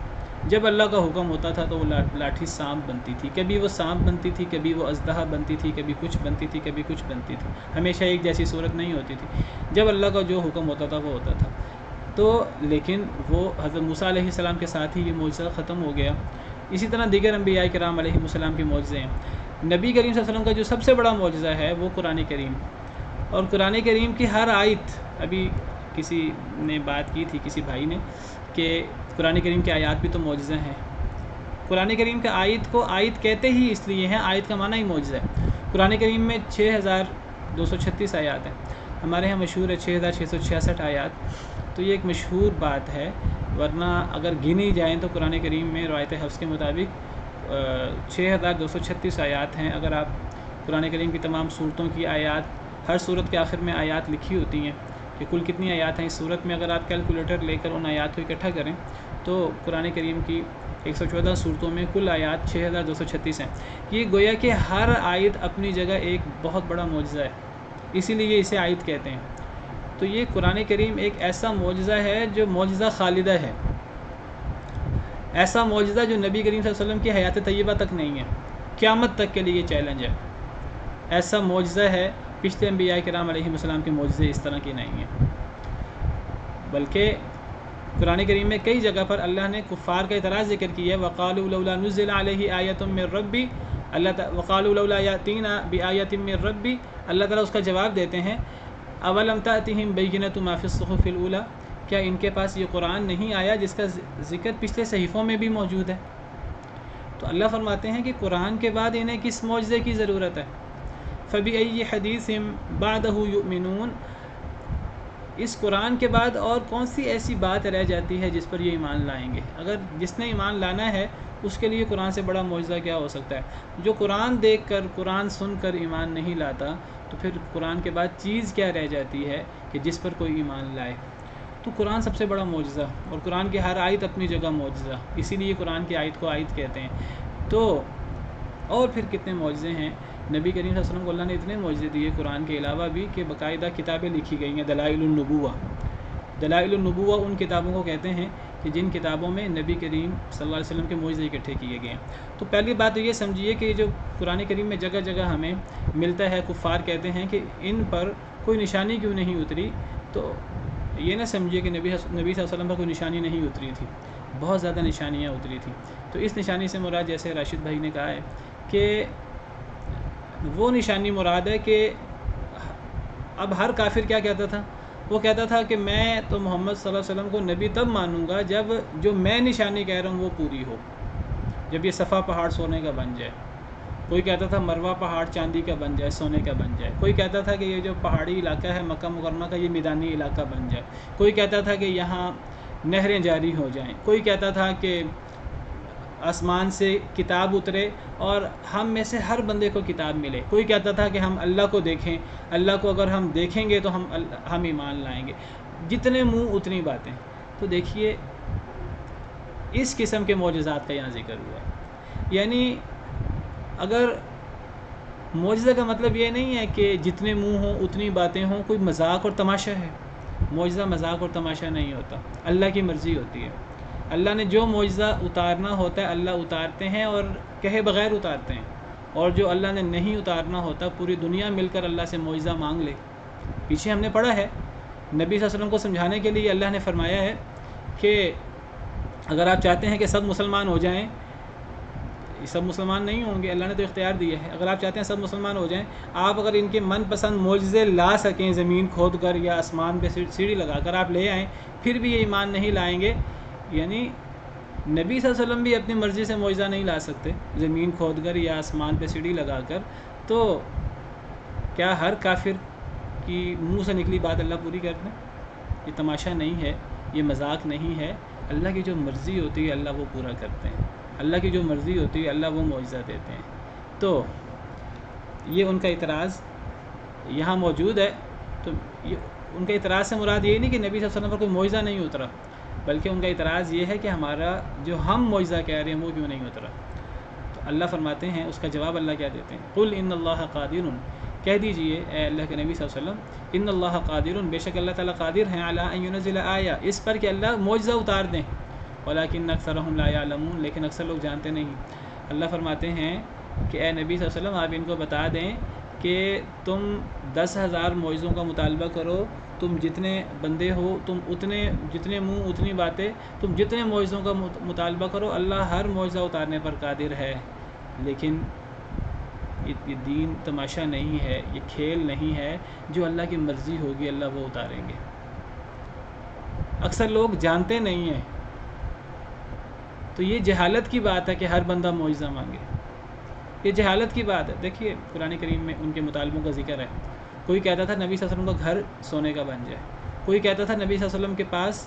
Speaker 1: جب اللہ کا حکم ہوتا تھا تو وہ لاٹھی سانپ بنتی تھی، کبھی وہ سانپ بنتی تھی، کبھی وہ اژدہا بنتی تھی، کبھی کچھ بنتی تھی، کبھی کچھ بنتی تھی، ہمیشہ ایک جیسی صورت نہیں ہوتی تھی۔ جب اللہ کا جو حکم ہوتا تھا وہ ہوتا تھا۔ تو لیکن وہ حضرت موسیٰ علیہ السلام کے ساتھ ہی یہ معجزہ ختم ہو گیا۔ اسی طرح دیگر انبیاء کرام علیہ السلام کے معجزے ہیں۔ نبی کریم صلی اللہ علیہ وسلم کا جو سب سے بڑا معجزہ ہے وہ قرآن کریم، اور قرآن کریم کی ہر آیت، ابھی کسی نے بات کی تھی کسی بھائی نے کہ قرآن کریم کی آیات بھی تو معجزہ ہیں۔ قرآن کریم کے آیت کو آیت کہتے ہی اس لیے ہیں، آیت کا معنی ہی معجزہ ہے۔ قرآن کریم میں 6236 آیات ہیں، ہمارے ہاں مشہور ہے 6666 آیات، تو یہ ایک مشہور بات ہے، ورنہ اگر گنی جائیں تو قرآن کریم میں روایت حفظ کے مطابق 6236 آیات ہیں۔ اگر آپ قرآن کریم کی تمام صورتوں کی آیات، ہر صورت کے آخر میں آیات لکھی ہوتی ہیں کہ کل کتنی آیات ہیں اس صورت میں، اگر آپ کیلکولیٹر لے کر ان آیات کو اکٹھا کریں تو قرآن کریم کی 114 صورتوں میں کل آیات 6236 ہیں۔ یہ گویا کہ ہر آیت اپنی جگہ ایک بہت بڑا معجزہ ہے، اسی لیے اسے آیت کہتے ہیں۔ تو یہ قرآن کریم ایک ایسا معجزہ ہے جو معجزہ خالدہ ہے، ایسا معجزہ جو نبی کریم صلی اللہ علیہ وسلم کی حیات طیبہ تک نہیں ہے، قیامت تک کے لیے چیلنج ہے۔ ایسا معجزہ ہے، پچھلے انبیاء کرام علیہ السلام کے معجزے اس طرح کے نہیں ہیں۔ بلکہ قرآن کریم میں کئی جگہ پر اللہ نے کفار کا اعتراض ذکر کیا ہے، وَقَالُوا لَوْلَا نُزِّلَ عَلَيْهِ آیَةٌ مِّن رَّبِّهِ وَقَالُوا لَوْلَا يَأْتِينَا بِآیَةٍ مِّن رَّبِّهِ، اللہ تعالیٰ اس کا جواب دیتے ہیں اَوَلَمْ تَأْتِهِمْ بَيِّنَةُ مَا فِي الصُّحُفِ الْأُولَىٰ، کیا ان کے پاس یہ قرآن نہیں آیا جس کا ذکر پچھلے صحیفوں میں بھی موجود ہے؟ تو اللہ فرماتے ہیں کہ قرآن کے بعد انہیں کس معجزے کی ضرورت ہے؟ فَبِأَيِّ حَدِيثٍ بَعْدَهُ يُؤْمِنُونَ، اس قرآن کے بعد اور کون سی ایسی بات رہ جاتی ہے جس پر یہ ایمان لائیں گے؟ اگر جس نے ایمان لانا ہے اس کے لیے قرآن سے بڑا معجزہ کیا ہو سکتا ہے؟ جو قرآن دیکھ کر، قرآن سن کر ایمان نہیں لاتا تو پھر قرآن کے بعد چیز کیا رہ جاتی ہے کہ جس پر کوئی ایمان لائے؟ تو قرآن سب سے بڑا معجزہ، اور قرآن کی ہر آیت اپنی جگہ معجزہ، اسی لیے قرآن کی آیت کو آیت کہتے ہیں۔ تو اور پھر کتنے معجزے ہیں، نبی کریم صلی اللہ علیہ وسلم کو اللہ نے اتنے معجزے دیے قرآن کے علاوہ بھی کہ باقاعدہ کتابیں لکھی گئی ہیں، دلائل النبوہ۔ دلائل النبوہ ان کتابوں کو کہتے ہیں کہ جن کتابوں میں نبی کریم صلی اللہ علیہ وسلم کے معجزے اکٹھے کیے گئے ہیں۔ تو پہلی بات تو یہ سمجھیے کہ جو قرآن کریم میں جگہ جگہ ہمیں ملتا ہے، کفار کہتے ہیں کہ ان پر کوئی نشانی کیوں نہیں اتری، تو یہ نہ سمجھیے کہ نبی صلی اللہ علیہ وسلم پر کوئی نشانی نہیں اتری تھی، بہت زیادہ نشانیاں اتری تھیں۔ تو اس نشانی سے مراد، جیسے راشد بھائی نے کہا ہے کہ وہ نشانی مراد ہے کہ اب ہر کافر کیا کہتا تھا؟ وہ کہتا تھا کہ میں تو محمد صلی اللہ علیہ وسلم کو نبی تب مانوں گا جب جو میں نشانی کہہ رہا ہوں وہ پوری ہو، جب یہ صفا پہاڑ سونے کا بن جائے۔ کوئی کہتا تھا مروہ پہاڑ چاندی کا بن جائے، سونے کا بن جائے، کوئی کہتا تھا کہ یہ جو پہاڑی علاقہ ہے مکہ مکرمہ کا یہ میدانی علاقہ بن جائے، کوئی کہتا تھا کہ یہاں نہریں جاری ہو جائیں، کوئی کہتا تھا کہ آسمان سے کتاب اترے اور ہم میں سے ہر بندے کو کتاب ملے، کوئی کہتا تھا کہ ہم اللہ کو دیکھیں، اللہ کو اگر ہم دیکھیں گے تو ہم ایمان لائیں گے، جتنے منہ اتنی باتیں۔ تو دیکھیے اس قسم کے معجزات کا یہاں ذکر ہوا ہے۔ یعنی اگر معجزہ کا مطلب یہ نہیں ہے کہ جتنے منہ ہوں اتنی باتیں ہوں، کوئی مذاق اور تماشا ہے، معجزہ مذاق اور تماشا نہیں ہوتا، اللہ کی مرضی ہوتی ہے۔ اللہ نے جو معجزہ اتارنا ہوتا ہے اللہ اتارتے ہیں اور کہے بغیر اتارتے ہیں، اور جو اللہ نے نہیں اتارنا ہوتا پوری دنیا مل کر اللہ سے معجزہ مانگ لے۔ پیچھے ہم نے پڑھا ہے نبی صلی اللہ علیہ وسلم کو سمجھانے کے لیے اللہ نے فرمایا ہے کہ اگر آپ چاہتے ہیں کہ سب مسلمان ہو جائیں، سب مسلمان نہیں ہوں گے، اللہ نے تو اختیار دیا ہے، اگر آپ چاہتے ہیں سب مسلمان ہو جائیں، آپ اگر ان کے من پسند معجزے لا سکیں زمین کھود کر یا آسمان پہ سیڑھی لگا کر آپ لے آئیں، پھر بھی یہ ایمان نہیں لائیں گے، یعنی نبی صلی اللہ علیہ وسلم بھی اپنی مرضی سے معجزہ نہیں لا سکتے زمین کھود کر یا آسمان پہ سیڑھی لگا کر، تو کیا ہر کافر کی منہ سے نکلی بات اللہ پوری کر دیں؟ یہ تماشا نہیں ہے، یہ مذاق نہیں ہے، اللہ کی جو مرضی ہوتی ہے اللہ وہ پورا کرتے ہیں، اللہ کی جو مرضی ہوتی ہے اللہ وہ معجزہ دیتے ہیں۔ تو یہ ان کا اعتراض یہاں موجود ہے۔ تو ان کا اعتراض سے مراد یہ نہیں کہ نبی صلی اللہ علیہ وسلم پر کوئی معجزہ نہیں اترا، بلکہ ان کا اعتراض یہ ہے کہ ہمارا جو ہم معجزہ کہہ رہے ہیں وہ کیوں نہیں اترا۔ تو اللہ فرماتے ہیں، اس کا جواب اللہ کیا دیتے ہیں، قل ان اللہ قادر، کہہ دیجئے اے اللہ کے نبی صلی اللہ علیہ وسلم، ان اللہ قادر، بے شک اللہ تعالیٰ قادر ہیں، علی ان ینزل آیہ، اس پر کہ اللہ معجزہ اتار دیں، ولکن اکثرهم لا یعلمون، لیکن اکثر لوگ جانتے نہیں۔ اللہ فرماتے ہیں کہ اے نبی صلی اللہ علیہ وسلم آپ ان کو بتا دیں کہ تم 10,000 معجزوں کا مطالبہ کرو، تم جتنے بندے ہو، تم اتنے جتنے منہ اتنی باتیں، تم جتنے معجزوں کا مطالبہ کرو، اللہ ہر معجزہ اتارنے پر قادر ہے، لیکن یہ دین تماشا نہیں ہے، یہ کھیل نہیں ہے، جو اللہ کی مرضی ہوگی اللہ وہ اتاریں گے۔ اکثر لوگ جانتے نہیں ہیں، تو یہ جہالت کی بات ہے کہ ہر بندہ معجزہ مانگے، یہ جہالت کی بات ہے۔ دیکھیے قرآن کریم میں ان کے مطالبوں کا ذکر ہے، کوئی کہتا تھا نبی صلی اللہ علیہ وسلم کا گھر سونے کا بن جائے، کوئی کہتا تھا نبی صلی اللہ علیہ وسلم کے پاس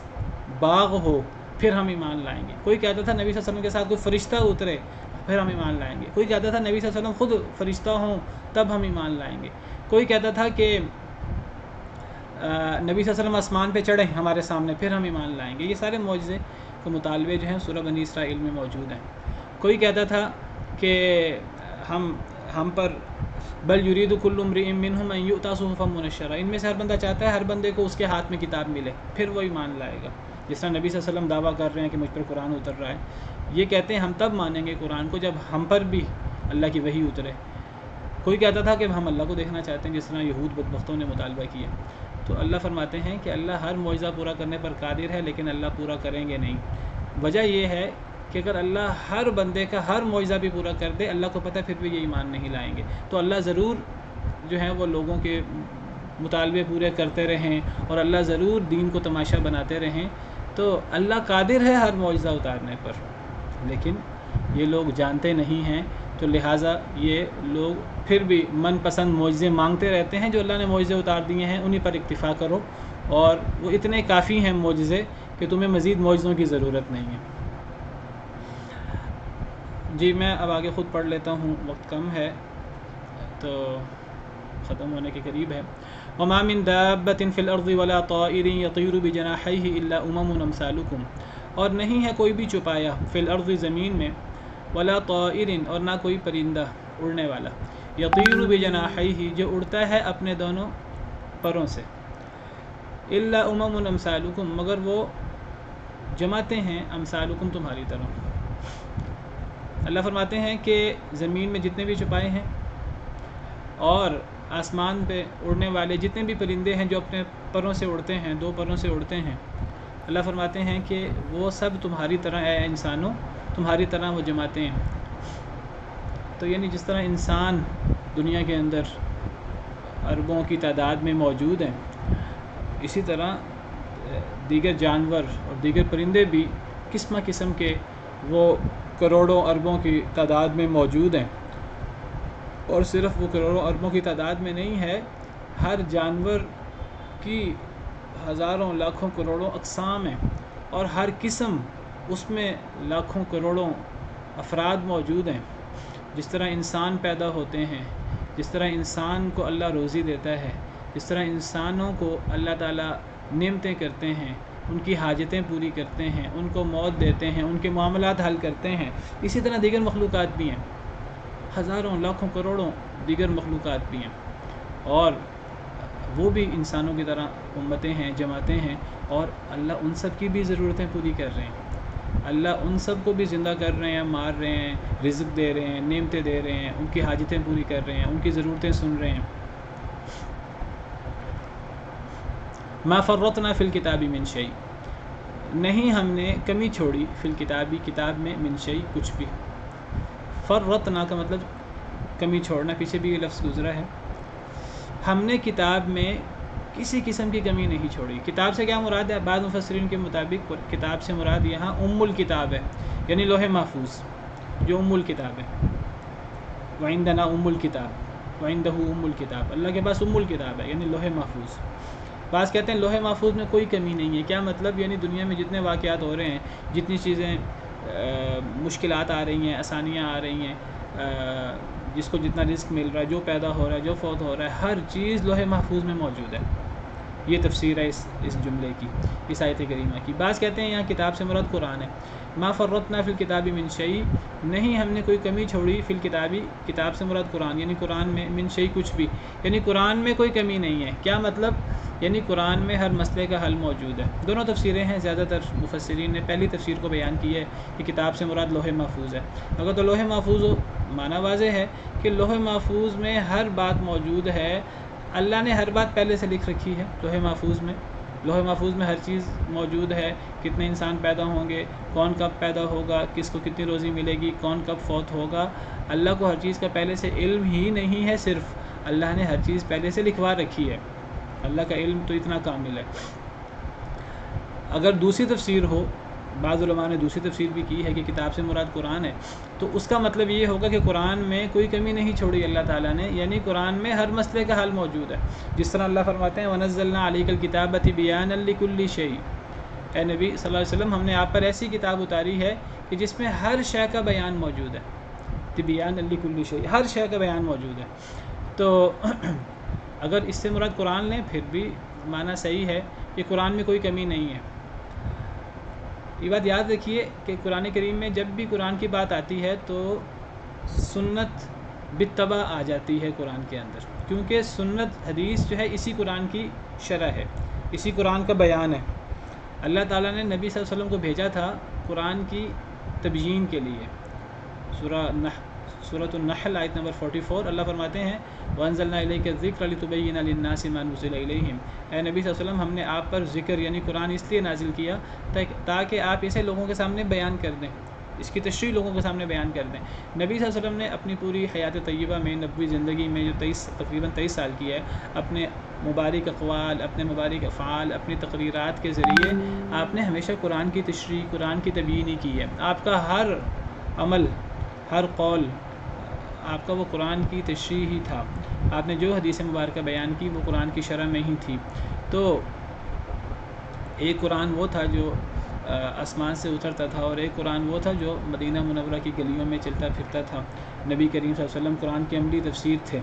Speaker 1: باغ ہو پھر ہم ایمان لائیں گے، کوئی کہتا تھا نبی صلی اللہ علیہ وسلم کے ساتھ کوئی فرشتہ اترے پھر ہم ایمان لائیں گے، کوئی کہتا تھا نبی صلی اللہ علیہ وسلم خود فرشتہ ہوں تب ہم ایمان لائیں گے، کوئی کہتا تھا کہ نبی صلی اللہ علیہ وسلم آسمان پہ چڑھیں ہمارے سامنے پھر ہم ایمان لائیں گے۔ یہ سارے معجزے کے مطالبے جو ہیں سورہ بنی اسرائیل میں موجود ہیں۔ کوئی کہتا تھا کہ ہم پر بل یرید کل امرئ منہم ان یؤتی صحفا منشرہ، ان میں سے ہر بندہ چاہتا ہے ہر بندے کو اس کے ہاتھ میں کتاب ملے پھر وہ ایمان لائے گا، جس طرح نبی صلی اللہ علیہ وسلم دعویٰ کر رہے ہیں کہ مجھ پر قرآن اتر رہا ہے، یہ کہتے ہیں ہم تب مانیں گے قرآن کو جب ہم پر بھی اللہ کی وحی اترے۔ کوئی کہتا تھا کہ ہم اللہ کو دیکھنا چاہتے ہیں، جس طرح یہود بدبختوں نے مطالبہ کیا۔ تو اللہ فرماتے ہیں کہ اللہ ہر معجزہ پورا کرنے پر قادر ہے، لیکن اللہ پورا کریں گے نہیں۔ وجہ یہ ہے کہ اگر اللہ ہر بندے کا ہر معجزہ بھی پورا کر دے، اللہ کو پتہ پھر بھی یہ ایمان نہیں لائیں گے، تو اللہ ضرور جو ہے وہ لوگوں کے مطالبے پورے کرتے رہیں اور اللہ ضرور دین کو تماشا بناتے رہیں۔ تو اللہ قادر ہے ہر معجزہ اتارنے پر، لیکن یہ لوگ جانتے نہیں ہیں، تو لہٰذا یہ لوگ پھر بھی من پسند معجزے مانگتے رہتے ہیں۔ جو اللہ نے معجزے اتار دیے ہیں انہی پر اکتفا کرو، اور وہ اتنے کافی ہیں معجزے کہ تمہیں مزید معجزوں کی ضرورت نہیں ہے۔ جی میں اب آگے خود پڑھ لیتا ہوں، وقت کم ہے تو ختم ہونے کے قریب ہے۔ وَمَا مِن دَابَّةٍ فِي الْأَرْضِ وَلَا طَائِرٍ يَطِيرُ بِجَنَاحَيْهِ إِلَّا أُمَمٌ أَمْثَالُكُمْ، اور نہیں ہے کوئی بھی چوپایا فی الارض زمین میں، ولا طائر اور نہ کوئی پرندہ اڑنے والا، یطیر بجناحیہ جو اڑتا ہے اپنے دونوں پروں سے، الا امم امثالکم مگر وہ جماعتیں ہیں امثالکم تمہاری طرح۔ اللہ فرماتے ہیں کہ زمین میں جتنے بھی چوپائے ہیں اور آسمان پہ اڑنے والے جتنے بھی پرندے ہیں جو اپنے پروں سے اڑتے ہیں، دو پروں سے اڑتے ہیں، اللہ فرماتے ہیں کہ وہ سب تمہاری طرح اے انسانوں تمہاری طرح وہ جماعتیں ہیں۔ تو یعنی جس طرح انسان دنیا کے اندر اربوں کی تعداد میں موجود ہیں، اسی طرح دیگر جانور اور دیگر پرندے بھی قسم قسم کے وہ کروڑوں اربوں کی تعداد میں موجود ہیں۔ اور صرف وہ کروڑوں اربوں کی تعداد میں نہیں ہے، ہر جانور کی ہزاروں لاکھوں کروڑوں اقسام ہیں، اور ہر قسم اس میں لاکھوں کروڑوں افراد موجود ہیں۔ جس طرح انسان پیدا ہوتے ہیں، جس طرح انسان کو اللہ روزی دیتا ہے، جس طرح انسانوں کو اللہ تعالیٰ نعمتیں کرتے ہیں، ان کی حاجتیں پوری کرتے ہیں، ان کو موت دیتے ہیں، ان کے معاملات حل کرتے ہیں، اسی طرح دیگر مخلوقات بھی ہیں، ہزاروں لاکھوں کروڑوں دیگر مخلوقات بھی ہیں، اور وہ بھی انسانوں کی طرح امتیں ہیں، جماعتیں ہیں، اور اللہ ان سب کی بھی ضرورتیں پوری کر رہے ہیں۔ اللہ ان سب کو بھی زندہ کر رہے ہیں، مار رہے ہیں، رزق دے رہے ہیں، نعمتیں دے رہے ہیں، ان کی حاجتیں پوری کر رہے ہیں، ان کی ضرورتیں سن رہے ہیں۔ ما فرطنا فی الکتاب من شیء، نہیں ہم نے کمی چھوڑی فی الکتابی، کتاب میں، من شیء کچھ بھی۔ فرطنا کا مطلب کمی چھوڑنا، پیچھے بھی یہ لفظ گزرا ہے۔ ہم نے کتاب میں کسی قسم کی کمی نہیں چھوڑی۔ کتاب سے کیا مراد ہے؟ بعض مفسرین کے مطابق کتاب سے مراد یہاں الکتاب ہے، یعنی لوح محفوظ جو الکتاب ہے۔ وعندنا الکتاب، وعندہ الکتاب، اللہ کے پاس الکتاب ہے، یعنی لوح محفوظ۔ بعض کہتے ہیں لوح محفوظ میں کوئی کمی نہیں ہے۔ کیا مطلب؟ یعنی دنیا میں جتنے واقعات ہو رہے ہیں، جتنی چیزیں مشکلات آ رہی ہیں، آسانیاں آ رہی ہیں، جس کو جتنا رزق مل رہا ہے، جو پیدا ہو رہا ہے، جو فوت ہو رہا ہے، ہر چیز لوح محفوظ میں موجود ہے۔ یہ تفسیر ہے اس جملے کی، اس آیت کریمہ کی۔ بعض کہتے ہیں یہاں کتاب سے مراد قرآن ہے۔ ما فرطنا فی الکتاب من شیء، نہیں ہم نے کوئی کمی چھوڑی فی الکتابی، کتاب سے مراد قرآن، یعنی قرآن میں، من شیء کچھ بھی، یعنی قرآن میں کوئی کمی نہیں ہے۔ کیا مطلب؟ یعنی قرآن میں ہر مسئلے کا حل موجود ہے۔ دونوں تفسیریں ہیں، زیادہ تر مفسرین نے پہلی تفسیر کو بیان کی ہے کہ کتاب سے مراد لوح محفوظ ہے۔ اگر تو لوح محفوظ ہو، معنی واضح ہے کہ لوح محفوظ میں ہر بات موجود ہے، اللہ نے ہر بات پہلے سے لکھ رکھی ہے لوح محفوظ میں۔ لوح محفوظ میں ہر چیز موجود ہے، کتنے انسان پیدا ہوں گے، کون کب پیدا ہوگا، کس کو کتنی روزی ملے گی، کون کب فوت ہوگا۔ اللہ کو ہر چیز کا پہلے سے علم ہی نہیں ہے، صرف اللہ نے ہر چیز پہلے سے لکھوا رکھی ہے۔ اللہ کا علم تو اتنا کامل ہے۔ اگر دوسری تفسیر ہو، بعض علماء نے دوسری تفسیر بھی کی ہے کہ کتاب سے مراد قرآن ہے، تو اس کا مطلب یہ ہوگا کہ قرآن میں کوئی کمی نہیں چھوڑی اللہ تعالیٰ نے، یعنی قرآن میں ہر مسئلے کا حل موجود ہے۔ جس طرح اللہ فرماتے ہیں وَنَزَّلْنَا عَلَيْكَ الْكِتَابَ بِيَانًا لِكُلِّ شَيْءٍ، اے نبی صلی اللہ علیہ وسلم، ہم نے آپ پر ایسی کتاب اتاری ہے کہ جس میں ہر شے کا بیان موجود ہے۔ تِبْيَانًا لِكُلِّ شَيْءٍ، ہر شے کا بیان موجود ہے۔ تو اگر اس سے مراد قرآن لیں پھر بھی معنی صحیح ہے کہ قرآن میں کوئی کمی نہیں ہے۔ یہ بات یاد رکھیے کہ قرآن کریم میں جب بھی قرآن کی بات آتی ہے تو سنت بالطبع آ جاتی ہے قرآن کے اندر، کیونکہ سنت حدیث جو ہے اسی قرآن کی شرح ہے، اسی قرآن کا بیان ہے۔ اللہ تعالیٰ نے نبی صلی اللہ علیہ وسلم کو بھیجا تھا قرآن کی تبیین کے لیے۔ سورۃ النحل آیت نمبر 44 اللہ فرماتے ہیں وَأَنزَلْنَا إِلَيْكَ الذِّكْرَ لِتُبَيِّنَ لِلنَّاسِ مَا نُزِّلَ إِلَيْهِمْ، اے نبی صلی اللہ علیہ وسلم، ہم نے آپ پر ذکر یعنی قرآن اس لیے نازل کیا تاکہ آپ اسے لوگوں کے سامنے بیان کر دیں، اس کی تشریح لوگوں کے سامنے بیان کر دیں۔ نبی صلی اللہ علیہ وسلم نے اپنی پوری حیات طیبہ میں، نبوی زندگی میں جو تقریباً 23 سال کی ہے، اپنے مبارک اقوال، اپنے مبارک افعال، اپنی تقریرات کے ذریعے آپ نے ہمیشہ قرآن کی تشریح، قرآن کی تبیین ہی کی ہے۔ آپ کا ہر عمل، ہر قول، آپ کا وہ قرآن کی تشریح ہی تھا۔ آپ نے جو حدیث مبارکہ بیان کی وہ قرآن کی شرح میں ہی تھی۔ تو ایک قرآن وہ تھا جو آسمان سے اترتا تھا، اور ایک قرآن وہ تھا جو مدینہ منورہ کی گلیوں میں چلتا پھرتا تھا۔ نبی کریم صلی اللہ علیہ وسلم قرآن کی عملی تفسیر تھے،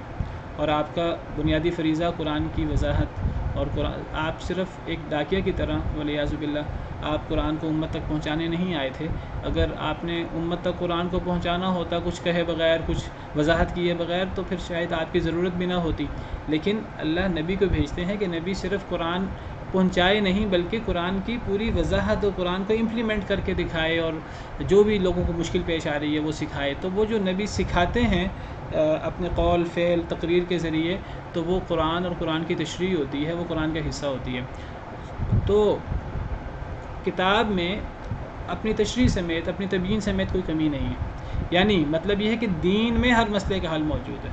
Speaker 1: اور آپ کا بنیادی فریضہ قرآن کی وضاحت، اور قرآن آپ صرف ایک ڈاکیہ کی طرح والعیاذ باللہ آپ قرآن کو امت تک پہنچانے نہیں آئے تھے۔ اگر آپ نے امت تک قرآن کو پہنچانا ہوتا کچھ کہے بغیر، کچھ وضاحت کیے بغیر، تو پھر شاید آپ کی ضرورت بھی نہ ہوتی۔ لیکن اللہ نبی کو بھیجتے ہیں کہ نبی صرف قرآن پہنچائے نہیں بلکہ قرآن کی پوری وضاحت اور قرآن کو امپلیمنٹ کر کے دکھائے، اور جو بھی لوگوں کو مشکل پیش آ رہی ہے وہ سکھائے۔ تو وہ جو نبی سکھاتے ہیں اپنے قول، فعل، تقریر کے ذریعے، تو وہ قرآن اور قرآن کی تشریح ہوتی ہے، وہ قرآن کا حصہ ہوتی ہے۔ تو کتاب میں اپنی تشریح سمیت، اپنی تبیین سمیت کوئی کمی نہیں ہے۔ یعنی مطلب یہ ہے کہ دین میں ہر مسئلے کا حل موجود ہے۔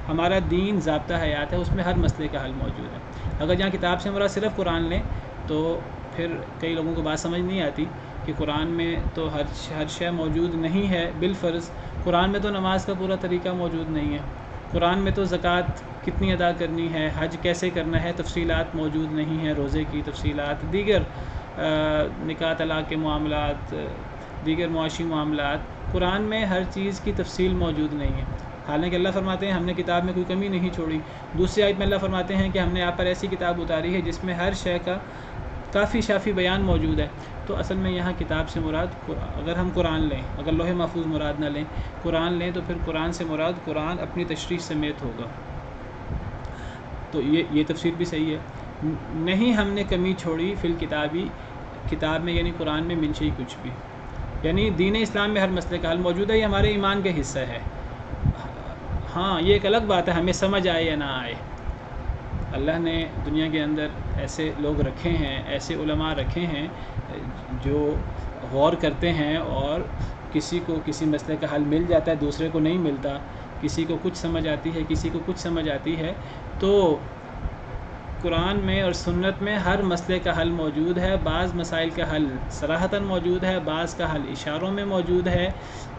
Speaker 1: ہمارا دین ضابطہ حیات ہے، اس میں ہر مسئلے کا حل موجود ہے۔ اگر جہاں کتاب سے مراد صرف قرآن لیں تو پھر کئی لوگوں کو بات سمجھ نہیں آتی کہ قرآن میں تو ہر شے موجود نہیں ہے۔ بالفرض قرآن میں تو نماز کا پورا طریقہ موجود نہیں ہے، قرآن میں تو زکوٰۃ کتنی ادا کرنی ہے، حج کیسے کرنا ہے، تفصیلات موجود نہیں ہیں، روزے کی تفصیلات، دیگر نکاح طلاق کے معاملات، دیگر معاشی معاملات، قرآن میں ہر چیز کی تفصیل موجود نہیں ہے۔ حالانکہ اللہ فرماتے ہیں ہم نے کتاب میں کوئی کمی نہیں چھوڑی۔ دوسری آیت میں اللہ فرماتے ہیں کہ ہم نے آپ پر ایسی کتاب اتاری ہے جس میں ہر شے کا کافی شافی بیان موجود ہے۔ تو اصل میں یہاں کتاب سے مراد، اگر ہم قرآن لیں، اگر لوح محفوظ مراد نہ لیں، قرآن لیں، تو پھر قرآن سے مراد قرآن اپنی تشریح سمیت ہوگا۔ تو یہ تفسیر بھی صحیح ہے۔ نہیں ہم نے کمی چھوڑی فی الکتابی، کتاب میں یعنی قرآن میں من شیء کچھ بھی، یعنی دین اسلام میں ہر مسئلے کا حل موجود ہے، یہ ہمارے ایمان کا حصہ ہے۔ ہاں یہ ایک الگ بات ہے ہمیں سمجھ آئے یا نہ آئے، اللہ نے دنیا کے اندر ایسے لوگ رکھے ہیں، ایسے علماء رکھے ہیں جو غور کرتے ہیں، اور کسی کو کسی مسئلے کا حل مل جاتا ہے، دوسرے کو نہیں ملتا، کسی کو کچھ سمجھ آتی ہے، کسی کو کچھ سمجھ آتی ہے۔ تو قرآن میں اور سنت میں ہر مسئلے کا حل موجود ہے۔ بعض مسائل کا حل صراحتاً موجود ہے، بعض کا حل اشاروں میں موجود ہے،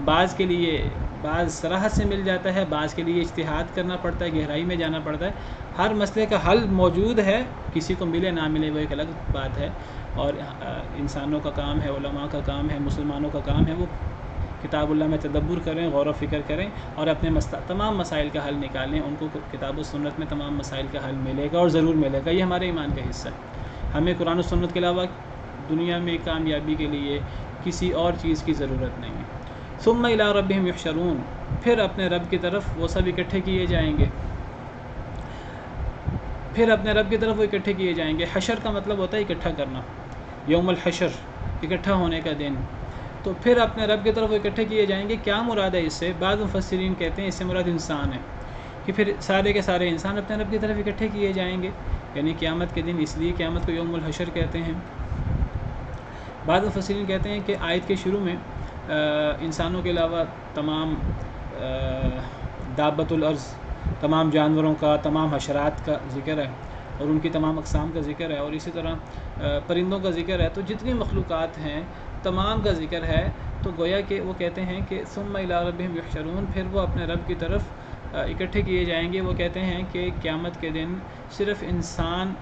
Speaker 1: بعض کے لیے بعض صراحت سے مل جاتا ہے، بعض کے لیے اجتہاد کرنا پڑتا ہے، گہرائی میں جانا پڑتا ہے۔ ہر مسئلے کا حل موجود ہے، کسی کو ملے نہ ملے وہ ایک الگ بات ہے، اور انسانوں کا کام ہے، علماء کا کام ہے، مسلمانوں کا کام ہے وہ کتاب اللہ میں تدبر کریں، غور و فکر کریں، اور اپنے تمام مسائل کا حل نکالیں۔ ان کو کتاب و سنت میں تمام مسائل کا حل ملے گا، اور ضرور ملے گا۔ یہ ہمارے ایمان کا حصہ ہے۔ ہمیں قرآن و سنت کے علاوہ دنیا میں کامیابی کے لیے کسی اور چیز کی ضرورت نہیں ہے۔ ثم الی ربہم یحشرون، پھر اپنے رب کی طرف وہ سب اکٹھے کیے جائیں گے، پھر اپنے رب کی طرف وہ اکٹھے کیے جائیں گے۔ حشر کا مطلب ہوتا ہے اکٹھا کرنا، یوم الحشر، اکٹھا ہونے کا دن۔ تو پھر اپنے رب کی طرف وہ اکٹھے کیے جائیں گے۔ کیا مراد ہے اس سے؟ بعض مفسرین کہتے ہیں اس سے مراد انسان ہے، کہ پھر سارے کے سارے انسان اپنے رب کی طرف اکٹھے کیے جائیں گے، یعنی قیامت کے دن، اس لیے قیامت کو یوم الحشر کہتے ہیں۔ بعض مفسرین کہتے ہیں کہ آیت کے شروع میں انسانوں کے علاوہ تمام دابۃ الارض، تمام جانوروں کا، تمام حشرات کا ذکر ہے، اور ان کی تمام اقسام کا ذکر ہے، اور اسی طرح پرندوں کا ذکر ہے۔ تو جتنی مخلوقات ہیں تمام کا ذکر ہے۔ تو گویا کہ وہ کہتے ہیں کہ ثم الی ربہم یحشرون، پھر وہ اپنے رب کی طرف اکٹھے کیے جائیں گے۔ وہ کہتے ہیں کہ قیامت کے دن صرف انسان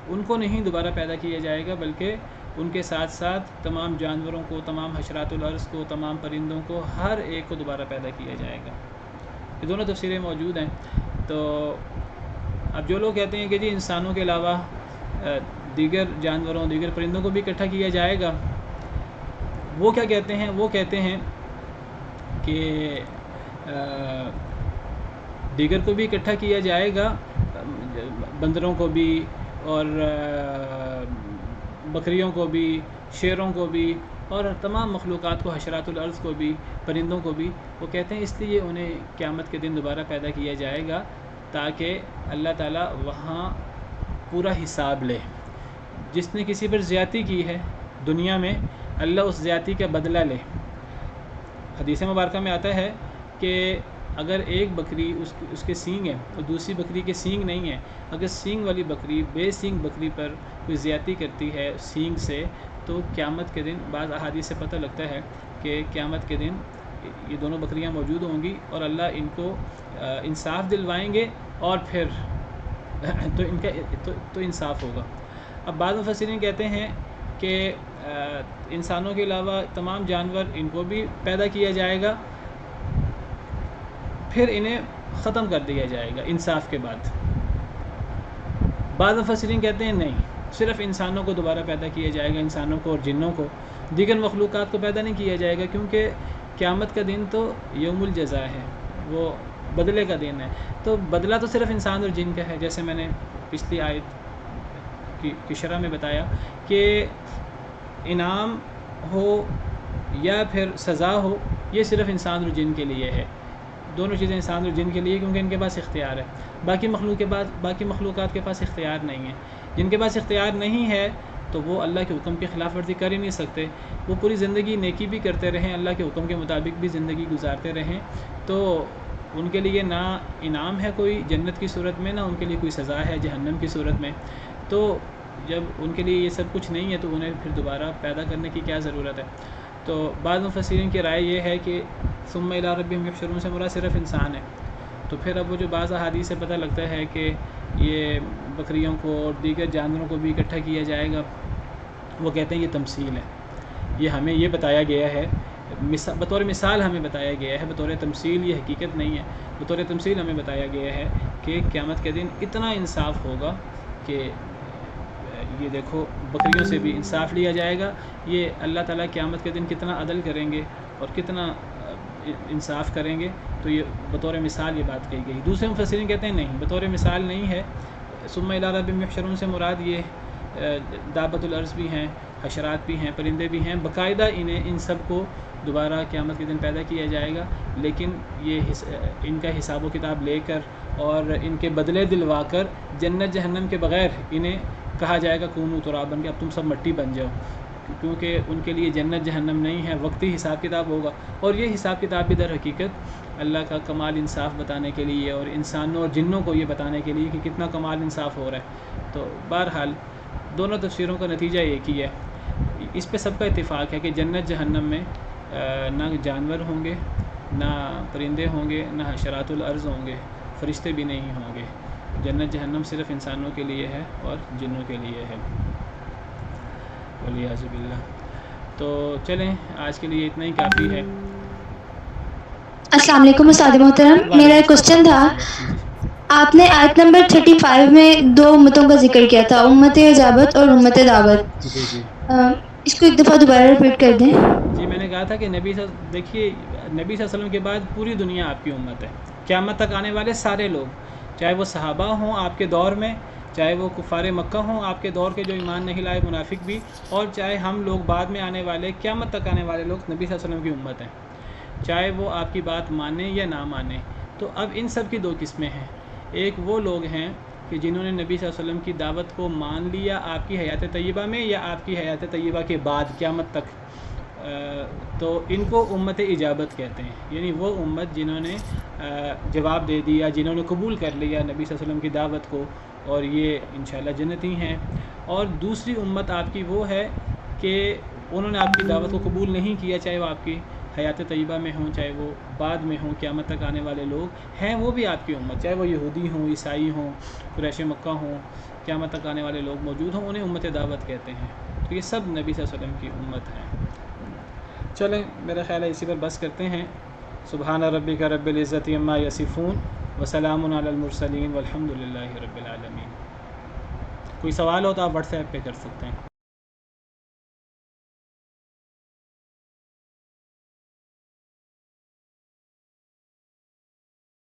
Speaker 1: ان کو نہیں دوبارہ پیدا کیا جائے گا، بلکہ ان کے ساتھ ساتھ تمام جانوروں کو، تمام حشرات الارض کو، تمام پرندوں کو، ہر ایک کو دوبارہ پیدا کیا جائے گا۔ یہ دونوں تفسیریں موجود ہیں۔ تو اب جو لوگ کہتے ہیں کہ جی انسانوں کے علاوہ دیگر جانوروں، دیگر پرندوں کو بھی اکٹھا کیا جائے گا، وہ کیا کہتے ہیں؟ وہ کہتے ہیں کہ دیگر کو بھی اکٹھا کیا جائے گا، بندروں کو بھی، اور بکریوں کو بھی، شیروں کو بھی، اور تمام مخلوقات کو، حشرات الارض کو بھی، پرندوں کو بھی۔ وہ کہتے ہیں اس لیے انہیں قیامت کے دن دوبارہ پیدا کیا جائے گا تاکہ اللہ تعالیٰ وہاں پورا حساب لے۔ جس نے کسی پر زیادتی کی ہے دنیا میں، اللہ اس زیادتی کا بدلہ لے۔ حدیث مبارکہ میں آتا ہے کہ اگر ایک بکری اس کے سینگ ہے اور دوسری بکری کے سینگ نہیں ہے، اگر سینگ والی بکری بے سینگ بکری پر کوئی زیادتی کرتی ہے سینگ سے، تو قیامت کے دن، بعض احادیث سے پتہ لگتا ہے کہ قیامت کے دن یہ دونوں بکریاں موجود ہوں گی، اور اللہ ان کو انصاف دلوائیں گے، اور پھر تو ان کا تو انصاف ہوگا۔ اب بعض مفسرین کہتے ہیں کہ انسانوں کے علاوہ تمام جانور، ان کو بھی پیدا کیا جائے گا، پھر انہیں ختم کر دیا جائے گا انصاف کے بعد۔ بعض مفسرین کہتے ہیں نہیں، صرف انسانوں کو دوبارہ پیدا کیا جائے گا، انسانوں کو اور جنوں کو، دیگر مخلوقات کو پیدا نہیں کیا جائے گا، کیونکہ قیامت کا دن تو یوم الجزا ہے، وہ بدلے کا دن ہے۔ تو بدلہ تو صرف انسان اور جن کا ہے، جیسے میں نے پچھلی آیت کی شرح میں بتایا کہ انعام ہو یا پھر سزا ہو، یہ صرف انسان اور جن کے لیے ہے۔ دونوں چیزیں انسان اور جن کے لیے، کیونکہ ان کے پاس اختیار ہے۔ باقی مخلوقات کے پاس اختیار نہیں ہے۔ جن کے پاس اختیار نہیں ہے تو وہ اللہ کے حکم کی خلاف ورزی کر ہی نہیں سکتے، وہ پوری زندگی نیکی بھی کرتے رہیں، اللہ کے حکم کے مطابق بھی زندگی گزارتے رہیں، تو ان کے لیے نہ انعام ہے کوئی جنت کی صورت میں، نہ ان کے لیے کوئی سزا ہے جہنم کی صورت میں۔ تو جب ان کے لیے یہ سب کچھ نہیں ہے تو انہیں پھر دوبارہ پیدا کرنے کی کیا ضرورت ہے؟ تو بعض مفسرین کی رائے یہ ہے کہ ثم الی ربہم یحشرون سے مراد صرف انسان ہے، تو پھر اب وہ جو بعض احادیث سے پتہ لگتا ہے کہ یہ بکریوں کو اور دیگر جانوروں کو بھی اکٹھا کیا جائے گا، وہ کہتے ہیں یہ تمثیل ہے، یہ ہمیں یہ بتایا گیا ہے، بطور مثال ہمیں بتایا گیا ہے، بطور تمثیل یہ حقیقت نہیں ہے، بطور تمثیل ہمیں بتایا گیا ہے کہ قیامت کے دن اتنا انصاف ہوگا کہ یہ دیکھو بکریوں سے بھی انصاف لیا جائے گا، یہ اللہ تعالیٰ قیامت کے دن کتنا عدل کریں گے اور کتنا انصاف کریں گے، تو یہ بطور مثال یہ بات کہی گئی۔ دوسرے مفسرین کہتے ہیں نہیں، بطور مثال نہیں ہے، ثم الی ربہم یحشرون سے مراد یہ دابۃ الارض بھی ہیں، حشرات بھی ہیں، پرندے بھی ہیں، باقاعدہ ان سب کو دوبارہ قیامت کے دن پیدا کیا جائے گا، لیکن یہ ان کا حساب و کتاب لے کر اور ان کے بدلے دلوا کر جنت جہنم کے بغیر انہیں کہا جائے گا کونوا ترابا کہ اب تم سب مٹی بن جاؤ، کیونکہ ان کے لیے جنت جہنم نہیں ہے، وقتی حساب کتاب ہوگا۔ اور یہ حساب کتاب بھی در حقیقت اللہ کا کمال انصاف بتانے کے لیے اور انسانوں اور جنوں کو یہ بتانے کے لیے کہ کتنا کمال انصاف ہو رہا ہے۔ تو بہرحال دونوں تفسیروں کا نتیجہ ایک ہی ہے، اس پہ سب کا اتفاق ہے کہ جنت جہنم میں نہ جانور ہوں گے، نہ پرندے ہوں گے، نہ حشرات الارض ہوں گے، فرشتے بھی نہیں ہوں گے۔ جنت جہنم صرف انسانوں کے لیے ہے اور جنوں کے لیے ہے، والعیاذ باللہ۔ تو چلیں آج کے لیے اتنا ہی کافی ہے۔
Speaker 5: السلام علیکم استاد محترم، میرا ایک کوشچن تھا، آپ نے آیت نمبر 35 میں 2 امتوں کا ذکر کیا تھا، امت اجابت اور امت دعوت،
Speaker 1: جی جی
Speaker 5: اس کو ایک دفعہ دوبارہ ریپیٹ کر دیں۔
Speaker 1: جی، میں نے کہا تھا کہ دیکھیے نبی صلی اللہ علیہ وسلم کے بعد پوری دنیا آپ کی امت ہے، قیامت تک آنے والے سارے لوگ، چاہے وہ صحابہ ہوں آپ کے دور میں، چاہے وہ کفار مکہ ہوں آپ کے دور کے جو ایمان نہیں لائے منافق بھی، اور چاہے ہم لوگ بعد میں آنے والے قیامت تک آنے والے لوگ نبی صلی اللہ علیہ وسلم کی امت ہیں، چاہے وہ آپ کی بات مانیں یا نہ مانیں۔ تو اب ان سب کی 2 قسمیں ہیں، ایک وہ لوگ ہیں کہ جنہوں نے نبی صلی اللہ علیہ وسلم کی دعوت کو مان لیا آپ کی حیات طیبہ میں یا آپ کی حیات طیبہ کے بعد قیامت تک، تو ان کو امت اجابت کہتے ہیں، یعنی وہ امت جنہوں نے جواب دے دیا، جنہوں نے قبول کر لیا نبی صلی اللہ علیہ وسلم کی دعوت کو، اور یہ انشاءاللہ جنتی ہیں۔ اور دوسری امت آپ کی وہ ہے کہ انہوں نے آپ کی دعوت کو قبول نہیں کیا، چاہے وہ آپ کی حیات طیبہ میں ہوں، چاہے وہ بعد میں ہوں، قیامت تک آنے والے لوگ ہیں وہ بھی آپ کی امت، چاہے وہ یہودی ہوں، عیسائی ہوں، قریش مکہ ہوں، قیامت تک آنے والے لوگ موجود ہوں، انہیں امت دعوت کہتے ہیں۔ تو یہ سب نبی صلی اللہ علیہ وسلم کی امت ہیں۔ چلیں میرا خیال ہے اسی پر بس کرتے ہیں۔ سبحان ربک رب العزت عما یصفون وسلام علی المرسلین والحمد للہ رب العالمین۔ کوئی سوال ہو تو آپ واٹس ایپ پہ کر سکتے ہیں۔